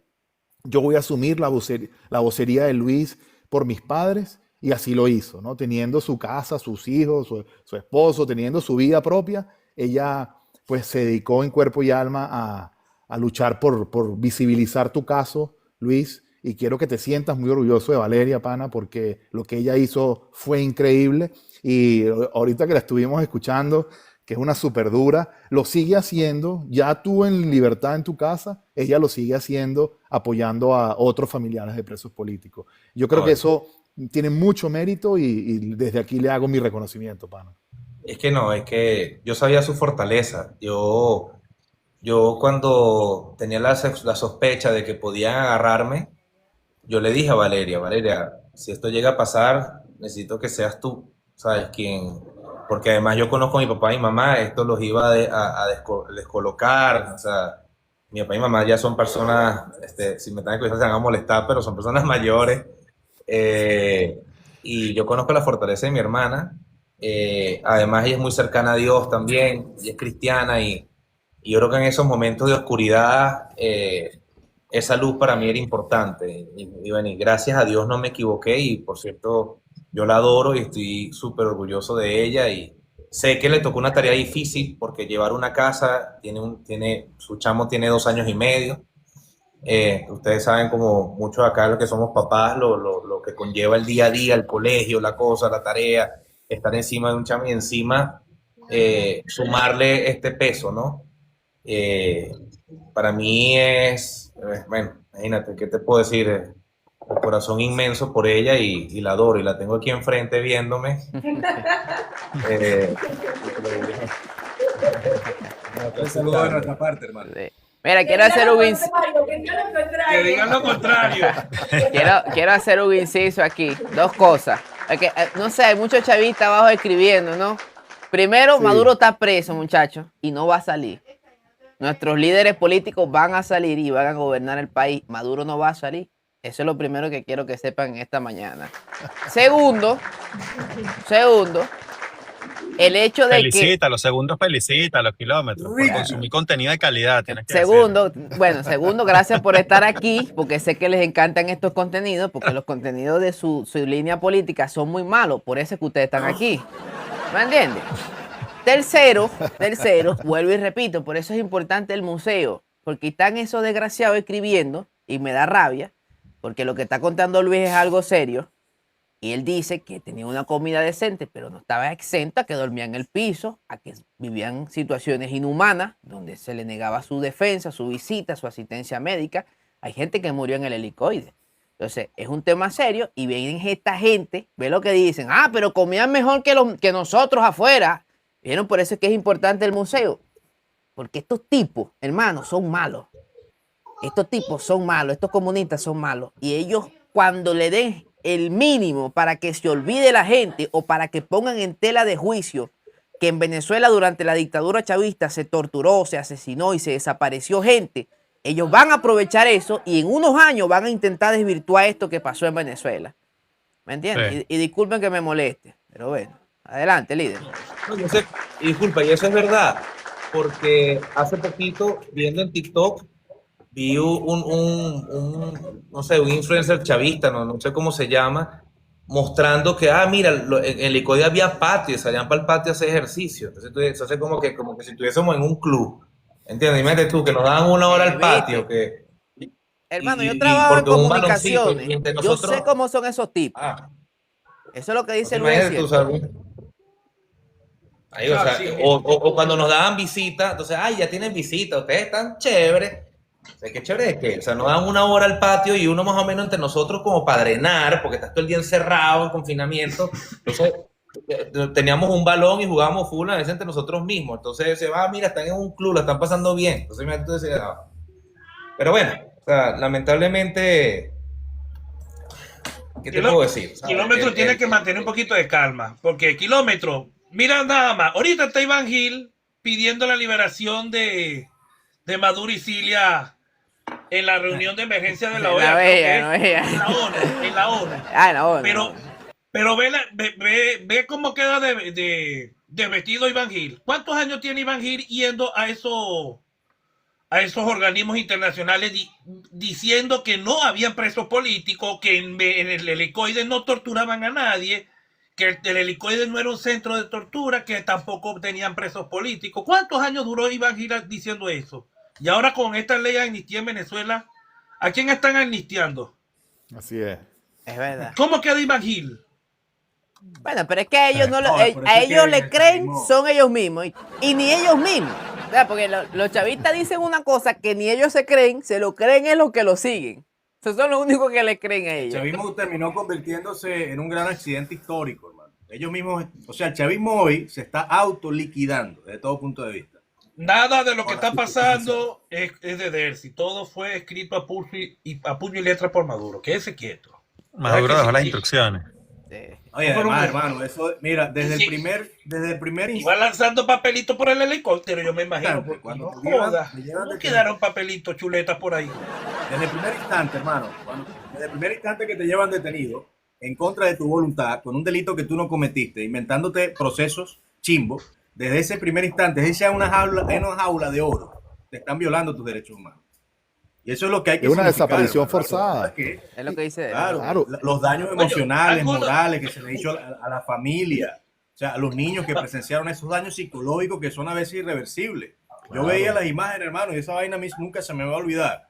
D: yo voy a asumir la vocería de Luis por mis padres, y así lo hizo, ¿no? Teniendo su casa, sus hijos, su esposo, teniendo su vida propia, ella pues se dedicó en cuerpo y alma a luchar por visibilizar tu caso, Luis, y quiero que te sientas muy orgulloso de Valeria, pana, porque lo que ella hizo fue increíble, y ahorita que la estuvimos escuchando, que es una súper dura, lo sigue haciendo, ya tú en libertad en tu casa, ella lo sigue haciendo apoyando a otros familiares de presos políticos. Yo creo que eso tiene mucho mérito y desde aquí le hago mi reconocimiento, pana.
C: Es que yo sabía su fortaleza. Yo cuando tenía la sospecha de que podían agarrarme, yo le dije a Valeria, si esto llega a pasar, necesito que seas tú, ¿sabes quién? Porque además yo conozco a mi papá y mi mamá, esto los iba a descolocar, o sea, mi papá y mi mamá ya son personas, si me están escuchando se van a molestar, pero son personas mayores, y yo conozco la fortaleza de mi hermana, además ella es muy cercana a Dios también, ella es cristiana, y yo creo que en esos momentos de oscuridad, esa luz para mí era importante, y bueno, y gracias a Dios no me equivoqué, y por cierto, yo la adoro y estoy súper orgulloso de ella, y sé que le tocó una tarea difícil porque llevar una casa, su chamo tiene 2 años y medio. Ustedes saben, como muchos acá los que somos papás, lo que conlleva el día a día, el colegio, la cosa, la tarea, estar encima de un chamo y encima sumarle este peso, ¿no? Para mí bueno, imagínate, ¿qué te puedo decir? Un corazón inmenso por ella y la adoro, y la tengo aquí enfrente viéndome.
G: Un saludo de nuestra parte, hermano.
B: Sí. Mira, quiero hacer un inciso.
F: Que digan lo contrario.
B: Quiero hacer un inciso aquí. 2 cosas. Porque, no sé, hay muchos chavistas abajo escribiendo, ¿no? Primero,
D: Sí.
B: Maduro está preso, muchachos, y no va a salir. Nuestros líderes políticos van a salir y van a gobernar el país. Maduro no va a salir. Eso es lo primero que quiero que sepan esta mañana. Segundo, el hecho de
A: Felicita, los segundos felicita, los kilómetros, por consumir contenido de calidad. Tienes que
B: Segundo, gracias por estar aquí, porque sé que les encantan estos contenidos, porque los contenidos de su línea política son muy malos, por eso es que ustedes están aquí. ¿Me entiendes? Tercero, vuelvo y repito, por eso es importante el museo, porque están esos desgraciados escribiendo, y me da rabia, porque lo que está contando Luis es algo serio, y él dice que tenía una comida decente, pero no estaba exenta, que dormía en el piso, a que vivían situaciones inhumanas, donde se le negaba su defensa, su visita, su asistencia médica. Hay gente que murió en el helicoide. Entonces, es un tema serio, y vienen esta gente, ve lo que dicen, pero comían mejor que nosotros afuera. ¿Vieron? Por eso es que es importante el museo, porque estos tipos, hermanos, son malos. Estos tipos son malos, estos comunistas son malos, y ellos, cuando le den el mínimo para que se olvide la gente o para que pongan en tela de juicio que en Venezuela durante la dictadura chavista se torturó, se asesinó y se desapareció gente, ellos van a aprovechar eso y en unos años van a intentar desvirtuar esto que pasó en Venezuela. ¿Me entiendes?
A: Sí.
B: Y disculpen que me moleste, pero bueno, adelante, líder.
C: No, yo sé, y disculpa, y eso es verdad, porque hace poquito, viendo en TikTok, vi no sé, un influencer chavista, no sé cómo se llama, mostrando que, mira, en el helicoide había patio, salían para el patio a hacer ejercicio. Entonces, eso hace como que si estuviésemos en un club. ¿Entiendes? Imagínate tú, que nos daban 1 hora al patio, que...
B: Hermano,
C: y-
B: yo
C: y
B: trabajo en
C: porque un baloncito,
B: comunicaciones.
C: y entre
B: Yo
C: nosotros-
B: sé cómo son esos tipos. Eso es lo que dice Luis.
C: Imagínate tú, ¿sabes? Ahí, o sea,
F: Sí.
C: o cuando nos daban visita, entonces, ya tienen visita, ustedes están chéveres. O sea, qué chévere es que, o sea, nos dan 1 hora al patio y uno más o menos entre nosotros como para drenar, porque estás todo el día encerrado en confinamiento. Entonces, teníamos un balón y jugábamos fútbol a veces entre nosotros mismos. Entonces, se va, mira, están en un club, la están pasando bien. Entonces, mira, tú decías, pero bueno, o sea, lamentablemente, ¿qué te puedo decir? ¿Sabes?
F: Kilómetro tiene que mantener un poquito de calma, porque Kilómetro, mira nada más, ahorita está Iván Gil pidiendo la liberación de de Maduro y Cilia en la reunión de emergencia de la
B: La
F: OEA.
B: veía,
F: creo
B: no
F: que es,
B: veía.
F: en la ONU.
B: Ah, no,
F: Pero ve cómo queda de vestido Iván Gil. ¿Cuántos años tiene Iván Gil yendo a esos organismos internacionales diciendo que no habían presos políticos, que en el helicoide no torturaban a nadie, que el helicoide no era un centro de tortura, que tampoco tenían presos políticos? ¿Cuántos años duró Iván Gil diciendo eso? Y ahora con esta ley de amnistía en Venezuela, ¿a quién están amnistiando?
D: Así es.
B: Es verdad.
F: ¿Cómo queda Iván Gil?
B: Bueno, pero es que a ellos,
G: por eso
B: a
G: es
B: ellos
G: que
B: le
G: el
B: creen,
G: chavismo-
B: son ellos mismos. Y ni ellos mismos. O sea, porque los chavistas dicen una cosa que ni ellos se creen, se lo creen es los que lo siguen. Esos son los únicos que le creen a
G: El
B: ellos.
G: chavismo terminó convirtiéndose en un gran accidente histórico, hermano. Ellos mismos, o sea, el chavismo hoy se está autoliquidando desde todo punto de vista.
F: Nada de lo que está pasando es de Dersi. Todo fue escrito a puño y letra por Maduro. Quédese quieto.
A: Maduro
F: que
A: dejó
F: sí,
A: las
F: sí.
A: instrucciones.
G: Oye,
F: Pero,
G: además,
F: hombre,
G: hermano, eso, mira, desde el primer
F: Iba
G: instante,
F: lanzando papelitos por el helicóptero, yo me imagino.
G: Instante,
F: Porque
G: cuando
F: no
G: te llevan-
F: joda.
G: te llevan
F: ¿Cómo
G: de-
F: quedaron papelitos, chuletas por ahí?
G: desde el primer instante, hermano, desde el primer instante que te llevan detenido en contra de tu voluntad, con un delito que tú no cometiste, inventándote procesos chimbos, desde ese primer instante, ese es una jaula de oro, te están violando tus derechos humanos. Y eso es lo que hay que
D: Es una
G: significar,
D: desaparición
G: hermano.
D: forzada.
G: Que,
B: Es lo que dice él.
G: claro,
D: Claro.
G: los daños emocionales,
F: algunos-
G: morales que se le ha hecho a la familia, o sea, a los niños que presenciaron esos daños psicológicos que son a veces irreversibles. Yo veía las imágenes, hermano, y esa vaina a mí nunca se me va a olvidar.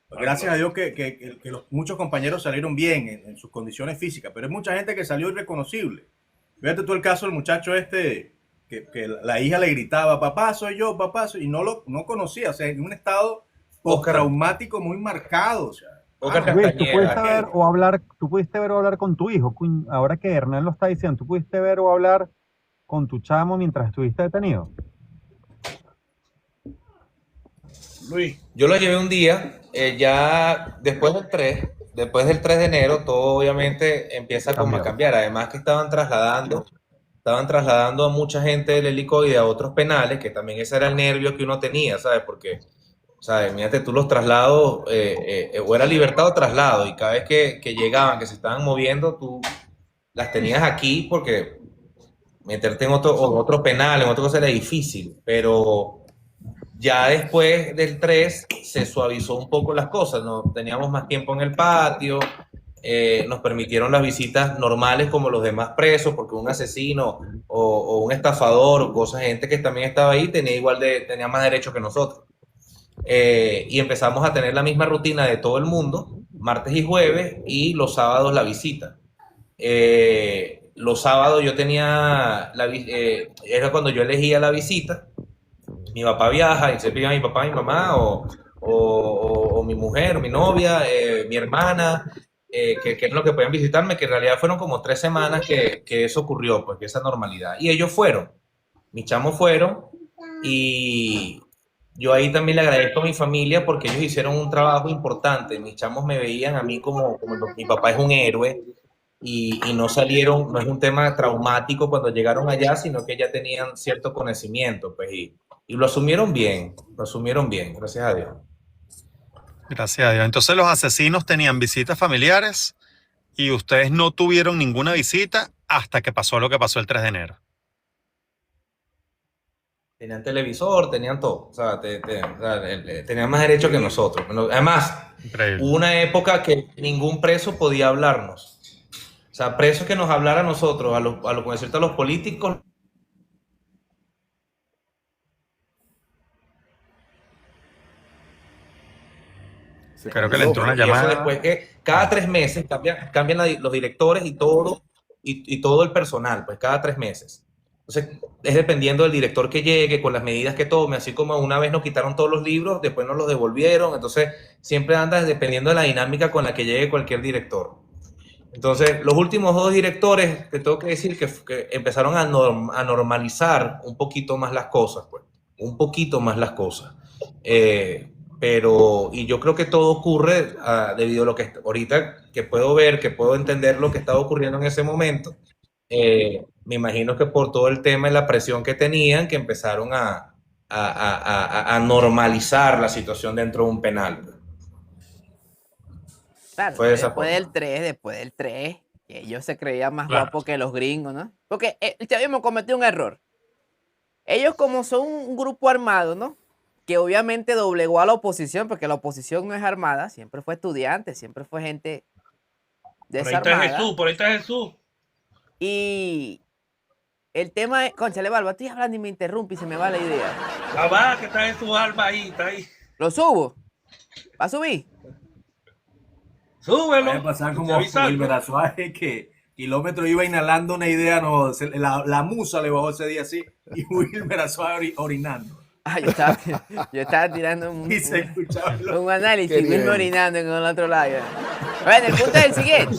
G: Gracias a Dios que muchos compañeros salieron bien en sus condiciones físicas, pero hay mucha gente que salió irreconocible. Fíjate tú el caso del muchacho este, que la hija le gritaba, papá, soy yo, papá, soy, y no conocía, o sea, en un estado postraumático muy marcado, o sea.
C: Oscar
H: Luis, tú pudiste
C: Castañeda.
H: ver o hablar con tu hijo, ahora que Hernán lo está diciendo, tú pudiste ver o hablar con tu chamo mientras estuviste detenido.
F: Luis,
C: Yo lo llevé un día, ya después del 3 de enero, todo obviamente empieza como a cambiar. Además que estaban trasladando a mucha gente del helicoide a otros penales, que también ese era el nervio que uno tenía, ¿sabes? Porque, ¿sabes? Fíjate tú los traslados, o era libertad o traslado, y cada vez que llegaban, que se estaban moviendo, tú las tenías aquí porque meterte en otro penal, en otra cosa era difícil, pero ya después del 3 se suavizó un poco las cosas, ¿no? Teníamos más tiempo en el patio, nos permitieron las visitas normales como los demás presos, porque un asesino o un estafador o cosas, gente que también estaba ahí tenía más derechos que nosotros. Y empezamos a tener la misma rutina de todo el mundo, martes y jueves, y los sábados la visita. Los sábados yo tenía, era cuando yo elegía la visita. Mi papá viaja y siempre iba mi papá, mi mamá, o mi mujer, mi novia, mi hermana, que es lo que podían visitarme, que en realidad fueron como 3 semanas que eso ocurrió, pues que esa normalidad. Y ellos fueron, mis chamos fueron, y yo ahí también le agradezco a mi familia porque ellos hicieron un trabajo importante. Mis chamos me veían a mí como mi papá es un héroe, y no salieron, no es un tema traumático cuando llegaron allá, sino que ya tenían cierto conocimiento, pues, y lo asumieron bien, gracias a Dios.
A: Gracias a Dios. Entonces los asesinos tenían visitas familiares y ustedes no tuvieron ninguna visita hasta que pasó lo que pasó el 3 de enero.
C: Tenían televisor, tenían todo, o sea, tenían más derecho que nosotros. Además,
A: Increíble.
C: hubo una época que ningún preso podía hablarnos. O sea, presos que nos hablara a nosotros, por decirte, a los políticos.
A: Creo que le entró una
C: Y eso
A: llamada.
C: después que cada 3 meses cambian los directores y todo el personal, pues cada 3 meses. Entonces, es dependiendo del director que llegue, con las medidas que tome, así como una vez nos quitaron todos los libros, después nos los devolvieron, entonces siempre andas dependiendo de la dinámica con la que llegue cualquier director. Entonces, los últimos 2 directores, que tengo que decir que empezaron a normalizar un poquito más las cosas, pues, un poquito más las cosas. Y yo creo que todo ocurre debido a lo que ahorita que puedo ver, que puedo entender lo que estaba ocurriendo en ese momento. Me imagino que por todo el tema y la presión que tenían, que empezaron a a normalizar la situación dentro de un penal.
B: Claro,
C: Fue de esa
B: después
C: forma.
B: después del 3, que ellos se creían más
F: Claro.
B: guapos que los gringos, ¿no? Porque el chavismo cometió un error. Ellos como son un grupo armado, ¿no? Que obviamente doblegó a la oposición, porque la oposición no es armada, siempre fue estudiante, siempre fue gente
F: Por ahí está
B: desarmada.
F: Jesús, por ahí está Jesús.
B: Y el tema es, conchale, Barba, estoy hablando y me interrumpe y se me va la idea.
F: Ah, va, que está Jesús Alba ahí, está ahí.
B: ¿Lo subo? ¿Va a subir?
F: Súbelo.
G: Va a pasar
F: y
G: como
F: te avisando.
G: Wilmer Azuaje, que Kilómetro iba inhalando una idea, no, la musa le bajó ese día así, y Wilmer Azuaje orinando.
B: Ah, yo estaba tirando
G: Y se escuchaba
B: un análisis,
D: Qué
B: Wilmer
D: bien.
B: orinando en el otro lado. Bueno, el punto es el siguiente.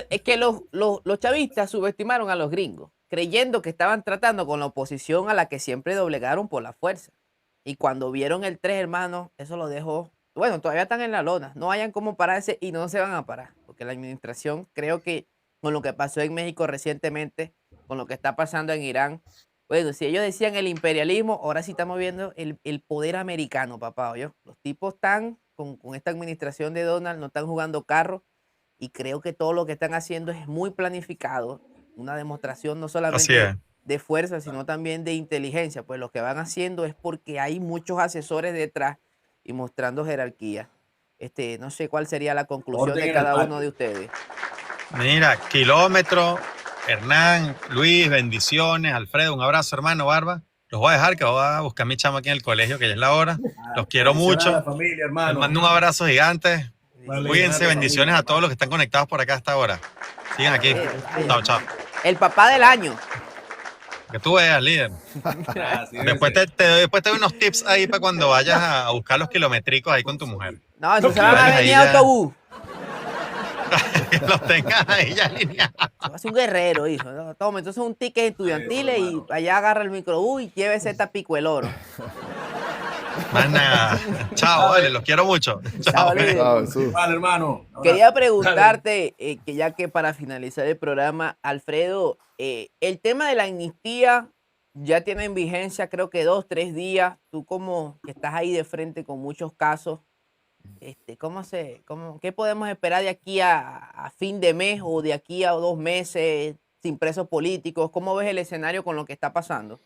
B: Es que los chavistas subestimaron a los gringos, creyendo que estaban tratando con la oposición a la que siempre doblegaron por la fuerza. Y cuando vieron el 3, hermano, eso lo dejó. Bueno, todavía están en la lona. No hayan cómo pararse y no se van a parar. Porque la administración, creo que con lo que pasó en México recientemente, con lo que está pasando en Irán, bueno, si ellos decían el imperialismo, ahora sí estamos viendo el poder americano, papá. ¿Oyó? Los tipos están con esta administración de Donald, no están jugando carro. Y creo que todo lo que están haciendo es muy planificado. Una demostración no
A: Así
B: solamente
A: es.
B: de fuerza, sino también de inteligencia. Pues lo que van haciendo es porque hay muchos asesores detrás y mostrando jerarquía. No sé cuál sería la conclusión
G: Orden
B: de
G: en el
B: cada
G: patio.
B: uno de ustedes.
A: Mira, Kilómetro, Hernán, Luis, bendiciones, Alfredo, un abrazo, hermano, Barba. Los voy a dejar, que voy a buscar a mi chama aquí en el colegio, que ya es la hora. Los quiero
G: Bendiciones a la
A: mucho.
G: familia,
A: Les
G: hermano.
A: mando un abrazo gigante.
G: Vale,
A: Cuídense,
G: gracias,
A: bendiciones
G: familia.
A: a todos los que están conectados por acá hasta ahora. Sigan aquí. Chao, chao.
B: El papá del año.
A: Que tú veas, líder.
G: Gracias.
A: Después después te doy unos tips ahí para cuando vayas a buscar los kilométricos ahí con tu mujer.
B: No, eso
F: No,
B: se van a
A: vayas ahí
B: venir
A: ya.
B: autobús.
A: Que los tengas ahí ya alineados.
B: Eso va a ser un guerrero, hijo. ¿No? Toma, entonces un ticket estudiantil y allá agarra el microbús y llévese esta pico el oro.
A: Más nada. Chao, vale, los quiero mucho.
B: Chao, líder.
D: Chao, Jesús.
G: Vale, hermano.
B: Quería preguntarte, que ya que para finalizar el programa, Alfredo, el tema de la amnistía ya tiene en vigencia creo que 2, 3 días. Tú como que estás ahí de frente con muchos casos, ¿qué podemos esperar de aquí a fin de mes o de aquí a 2 meses sin presos políticos? ¿Cómo ves el escenario con lo que está pasando?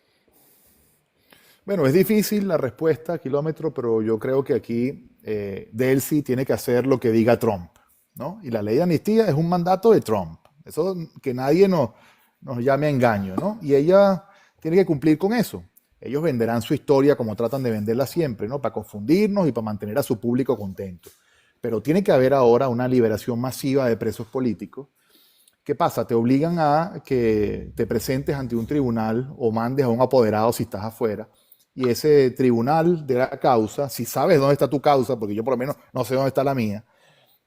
D: Bueno, es difícil la respuesta, Kilómetro, pero yo creo que aquí Delcy tiene que hacer lo que diga Trump, ¿no? Y la ley de amnistía es un mandato de Trump. Eso que nadie nos llame a engaño, ¿no? Y ella tiene que cumplir con eso. Ellos venderán su historia como tratan de venderla siempre, ¿no? Para confundirnos y para mantener a su público contento. Pero tiene que haber ahora una liberación masiva de presos políticos. ¿Qué pasa? Te obligan a que te presentes ante un tribunal o mandes a un apoderado si estás afuera. Y ese tribunal de la causa, si sabes dónde está tu causa, porque yo por lo menos no sé dónde está la mía,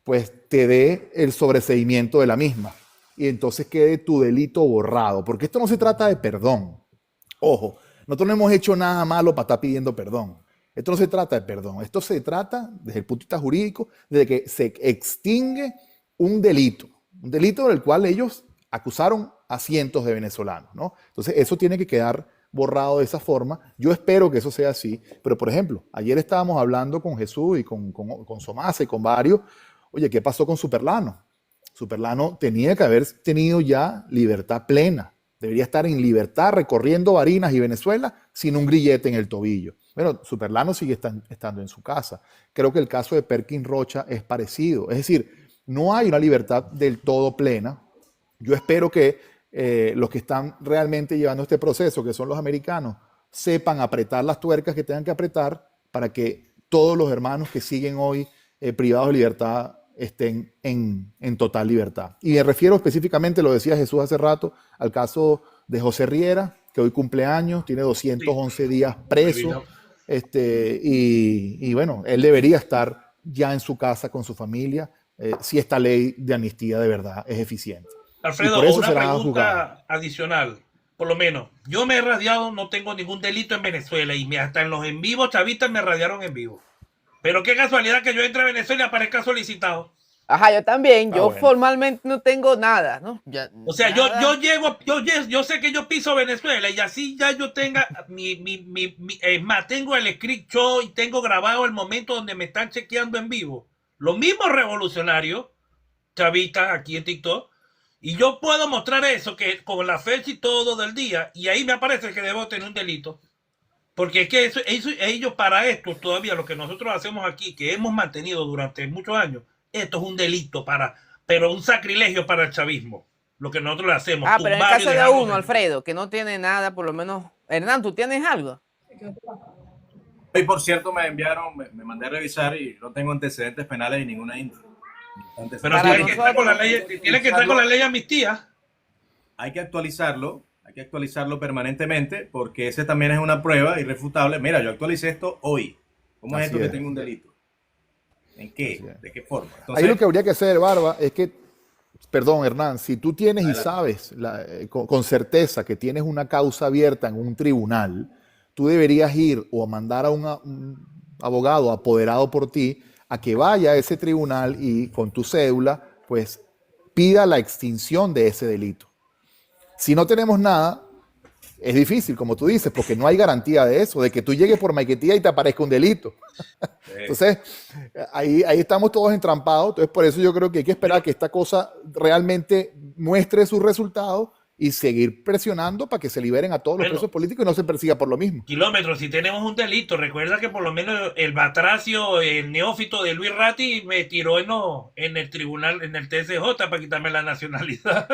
D: pues te dé el sobreseimiento de la misma. Y entonces quede tu delito borrado. Porque esto no se trata de perdón. Ojo, nosotros no hemos hecho nada malo para estar pidiendo perdón. Esto no se trata de perdón. Esto se trata, desde el punto de vista jurídico, de que se extingue un delito del cual ellos acusaron a cientos de venezolanos, ¿no? Entonces eso tiene que quedar borrado de esa forma. Yo espero que eso sea así. Pero, por ejemplo, ayer estábamos hablando con Jesús y con Somasa y con varios. Oye, ¿qué pasó con Superlano? Superlano tenía que haber tenido ya libertad plena. Debería estar en libertad recorriendo Barinas y Venezuela sin un grillete en el tobillo. Bueno, Superlano sigue estando en su casa. Creo que el caso de Perkin Rocha es parecido. Es decir, no hay una libertad del todo plena. Yo espero que los que están realmente llevando este proceso, que son los americanos, sepan apretar las tuercas que tengan que apretar para que todos los hermanos que siguen hoy privados de libertad estén en total libertad. Y me refiero específicamente, lo decía Jesús hace rato, al caso de José Riera, que hoy cumple años, tiene 211 días preso, y bueno, él debería estar ya en su casa con su familia, si esta ley de amnistía de verdad es eficiente.
F: Alfredo,
D: por eso
F: una
D: será juzgado.
F: pregunta adicional. Por lo menos, yo me he radiado, no tengo ningún delito en Venezuela y hasta en los en vivo chavistas me radiaron en vivo. Pero qué casualidad que yo entre a Venezuela y aparezca solicitado.
B: Ajá, yo también. Yo
D: bueno.
B: formalmente no tengo nada, ¿no?
F: O sea,
B: nada.
F: yo sé que yo piso Venezuela y así ya yo tenga es más, tengo el screenshot y tengo grabado el momento donde me están chequeando en vivo. Los mismos revolucionarios, chavistas aquí en TikTok, y yo puedo mostrar eso que con la fecha y todo del día, y ahí me aparece que debo tener un delito. Porque es que ellos para esto todavía lo que nosotros hacemos aquí, que hemos mantenido durante muchos años, esto es un delito pero un sacrilegio para el chavismo. Lo que nosotros le hacemos.
B: Ah, pero en el
F: tumbar y
B: caso de
F: dejarlo
B: uno, Alfredo, que no tiene nada, por lo menos. Hernán, ¿tú tienes algo?
G: Hoy, por cierto, me enviaron, me mandé a revisar y no tengo antecedentes penales de ninguna índole.
F: Pero
B: Para
F: tiene que estar con la
B: nosotros-
F: ley, tiene que estar con la ley de amnistía.
G: Hay que actualizarlo permanentemente porque ese también es una prueba irrefutable. Mira, yo actualicé esto hoy. ¿Cómo es
D: Así
G: esto que
D: es.
G: tengo un delito? ¿En qué?
D: Así es.
G: ¿De qué forma?
D: Ahí
G: Entonces,
D: lo que habría que hacer, Barba, es que, perdón, Hernán, si tú tienes y
G: Adelante.
D: sabes con certeza que tienes una causa abierta en un tribunal, tú deberías ir o mandar a un abogado apoderado por ti a que vaya a ese tribunal y con tu cédula, pues pida la extinción de ese delito. Si no tenemos nada, es difícil, como tú dices, porque no hay garantía de eso, de que tú llegues por Maiquetía y te aparezca un delito. Entonces, ahí estamos todos entrampados. Entonces, por eso yo creo que hay que esperar que esta cosa realmente muestre sus resultados y seguir presionando para que se liberen a todos los
F: Bueno.
D: presos políticos y no se persiga por lo mismo.
F: Kilómetros, si tenemos un delito, recuerda que por lo menos el batracio, el neófito de Luis Ratti me tiró en el tribunal, en el TSJ para quitarme la nacionalidad.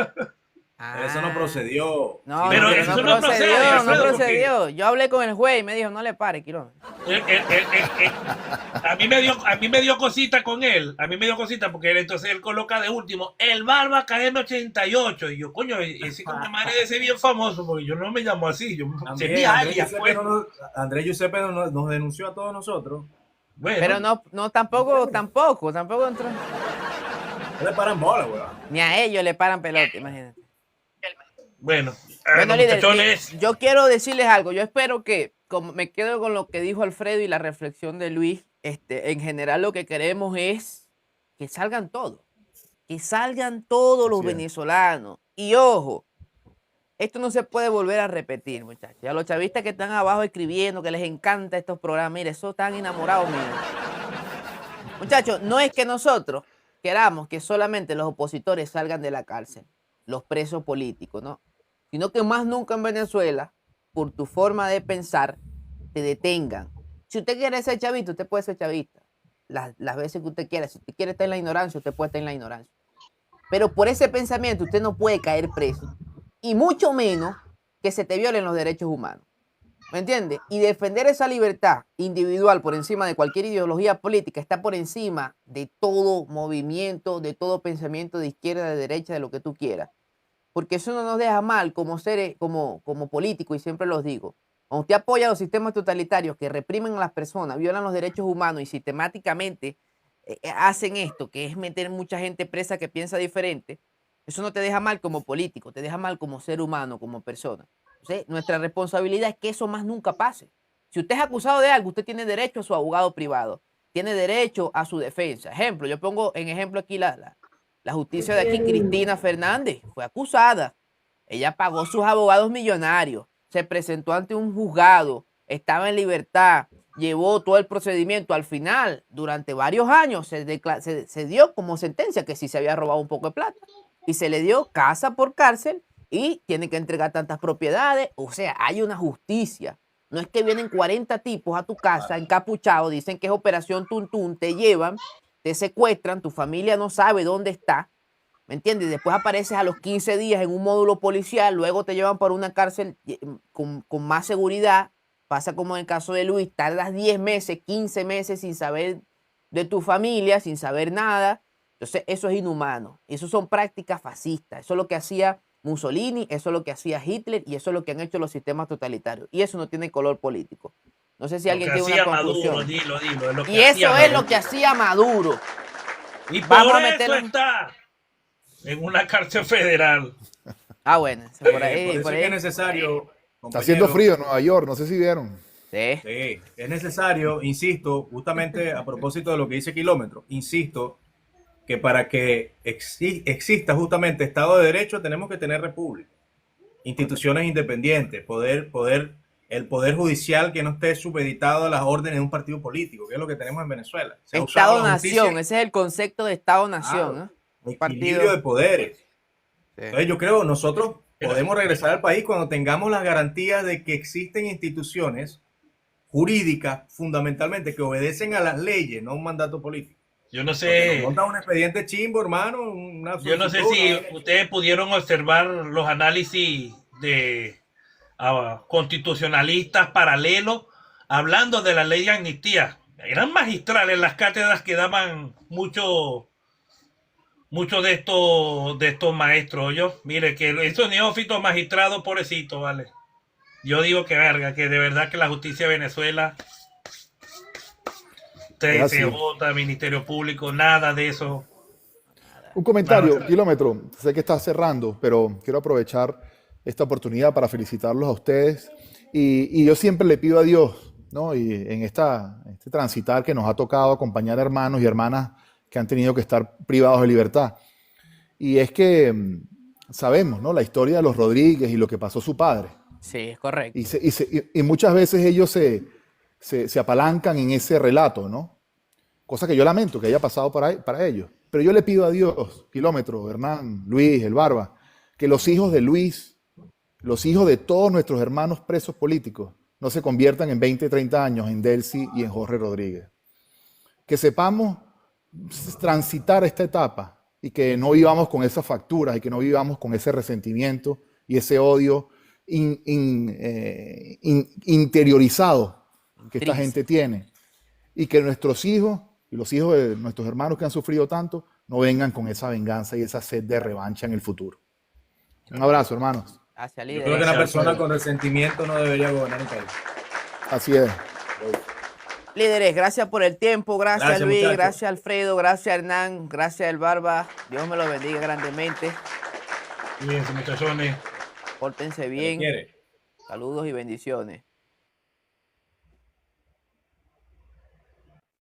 G: pero eso no procedió.
B: No,
F: Pero
B: no,
F: eso
B: no
F: no
B: procedió,
F: procede,
B: no
F: Alfredo,
B: procedió. Yo hablé con el juez y me dijo, no le pare, kilómetro.
F: A mí me dio cosita con él. A mí me dio cosita porque él coloca de último el Barba KM88. Y yo, coño, ese madre de ese bien famoso, porque yo no me llamo así. Yo
G: También,
F: mi alias, pues.
G: Andrés Giuseppe nos denunció a todos nosotros.
F: Bueno,
B: Pero no, tampoco entró.
G: No le paran bola, weón.
B: Ni a ellos le paran pelota, imagínate.
F: bueno,
B: Bueno, líder,
F: muchachones,
B: yo quiero decirles algo. Yo espero que, como me quedo con lo que dijo Alfredo y la reflexión de Luis, en general lo que queremos es que salgan todos. Que salgan todos los
D: Así es.
B: venezolanos. Y ojo, esto no se puede volver a repetir, muchachos. A los chavistas que están abajo escribiendo, que les encanta estos programas, mire, eso están enamorados míos. Muchachos, no es que nosotros queramos que solamente los opositores salgan de la cárcel, los presos políticos, ¿no? Sino que más nunca en Venezuela, por tu forma de pensar, te detengan. Si usted quiere ser chavista, usted puede ser chavista. Las veces que usted quiera. Si usted quiere estar en la ignorancia, usted puede estar en la ignorancia. Pero por ese pensamiento usted no puede caer preso. Y mucho menos que se te violen los derechos humanos. ¿Me entiendes? Y defender esa libertad individual por encima de cualquier ideología política está por encima de todo movimiento, de todo pensamiento de izquierda, de derecha, de lo que tú quieras. Porque eso no nos deja mal como seres, como políticos, y siempre los digo. Cuando usted apoya los sistemas totalitarios que reprimen a las personas, violan los derechos humanos y sistemáticamente hacen esto, que es meter mucha gente presa que piensa diferente, eso no te deja mal como político, te deja mal como ser humano, como persona. Entonces, nuestra responsabilidad es que eso más nunca pase. Si usted es acusado de algo, usted tiene derecho a su abogado privado, tiene derecho a su defensa. Ejemplo, yo pongo en ejemplo aquí la justicia de aquí, Cristina Fernández, fue acusada. Ella pagó sus abogados millonarios, se presentó ante un juzgado, estaba en libertad, llevó todo el procedimiento. Al final, durante varios años, se dio como sentencia que sí se había robado un poco de plata. Y se le dio casa por cárcel y tiene que entregar tantas propiedades. O sea, hay una justicia. No es que vienen 40 tipos a tu casa encapuchados, dicen que es operación Tuntún, te llevan, te secuestran, tu familia no sabe dónde está, ¿me entiendes? Después apareces a los 15 días en un módulo policial, luego te llevan para una cárcel con más seguridad. Pasa como en el caso de Luis, tardas 10 meses, 15 meses sin saber de tu familia, sin saber nada. Entonces, eso es inhumano. Eso son prácticas fascistas. Eso es lo que hacía Mussolini, eso es lo que hacía Hitler y eso es lo que han hecho los sistemas totalitarios. Y eso no tiene color político. No sé si alguien tiene una conclusión.
F: Maduro, dilo, es lo que
B: Y eso
F: hacía
B: es lo que hacía Maduro.
F: Y
B: Vamos
F: por
B: a
F: eso
B: meterlo.
F: está en una cárcel federal.
B: Ah, bueno. Por
G: Por
B: ahí,
G: eso
B: por
G: es que es
B: ahí.
G: necesario.
D: Está haciendo
G: compañeros,
D: frío en Nueva York, no sé si vieron.
B: Sí.
G: Sí, es necesario, insisto, justamente a propósito de lo que dice Kilómetro, insisto, que para que exista justamente Estado de Derecho tenemos que tener república, instituciones independientes, el poder judicial que no esté supeditado a las órdenes de un partido político, que es lo que tenemos en Venezuela. Se ha usado la
B: Estado-nación,
G: justicia-
B: ese es el concepto de Estado-nación.
G: Claro,
B: Un
G: equilibrio
B: partido.
G: de poderes.
B: Sí.
G: Entonces yo creo nosotros podemos regresar al país cuando tengamos las garantías de que existen instituciones jurídicas fundamentalmente que obedecen a las leyes, no a un mandato político.
F: Yo no
G: Porque
F: sé,
G: nos montan un expediente chimbo, hermano.
F: yo no sé si ustedes pudieron observar los análisis de constitucionalistas paralelos hablando de la ley de amnistía. Eran magistrales las cátedras que daban mucho de estos maestros. Yo, mire, que esos neófitos magistrados, pobrecitos, vale. Yo digo que verga, que de verdad que la justicia de Venezuela, TSJ, Ministerio Público, nada de eso.
D: Un comentario, Kilómetro. Sé que está cerrando, pero quiero aprovechar esta oportunidad para felicitarlos a ustedes. Y yo siempre le pido a Dios, ¿no? Y en este transitar que nos ha tocado acompañar a hermanos y hermanas que han tenido que estar privados de libertad. Y es que sabemos, ¿no? La historia de los Rodríguez y lo que pasó su padre.
B: Sí, es correcto.
D: Y muchas veces ellos se apalancan en ese relato, ¿no? Cosa que yo lamento que haya pasado para ellos. Pero yo le pido a Dios, Kilómetro, Hernán, Luis, el Barba, que los hijos de Luis, los hijos de todos nuestros hermanos presos políticos, no se conviertan en 20, 30 años en Delcy y en Jorge Rodríguez. Que sepamos transitar esta etapa y que no vivamos con esas facturas y que no vivamos con ese resentimiento y ese odio interiorizado que esta gente tiene, y que nuestros hijos y los hijos de nuestros hermanos que han sufrido tanto no vengan con esa venganza y esa sed de revancha en el futuro. Un abrazo, hermanos.
B: Hacia
G: Yo creo que una persona con resentimiento no debería gobernar un país.
D: Así es.
B: Líderes, gracias por el tiempo, gracias Luis,
G: muchachos.
B: gracias Alfredo, gracias Hernán, gracias el Barba. Dios me lo bendiga grandemente.
F: Cuídense, muchachones.
B: Pórtense
G: Se le
B: bien.
G: quiere.
B: Saludos y bendiciones.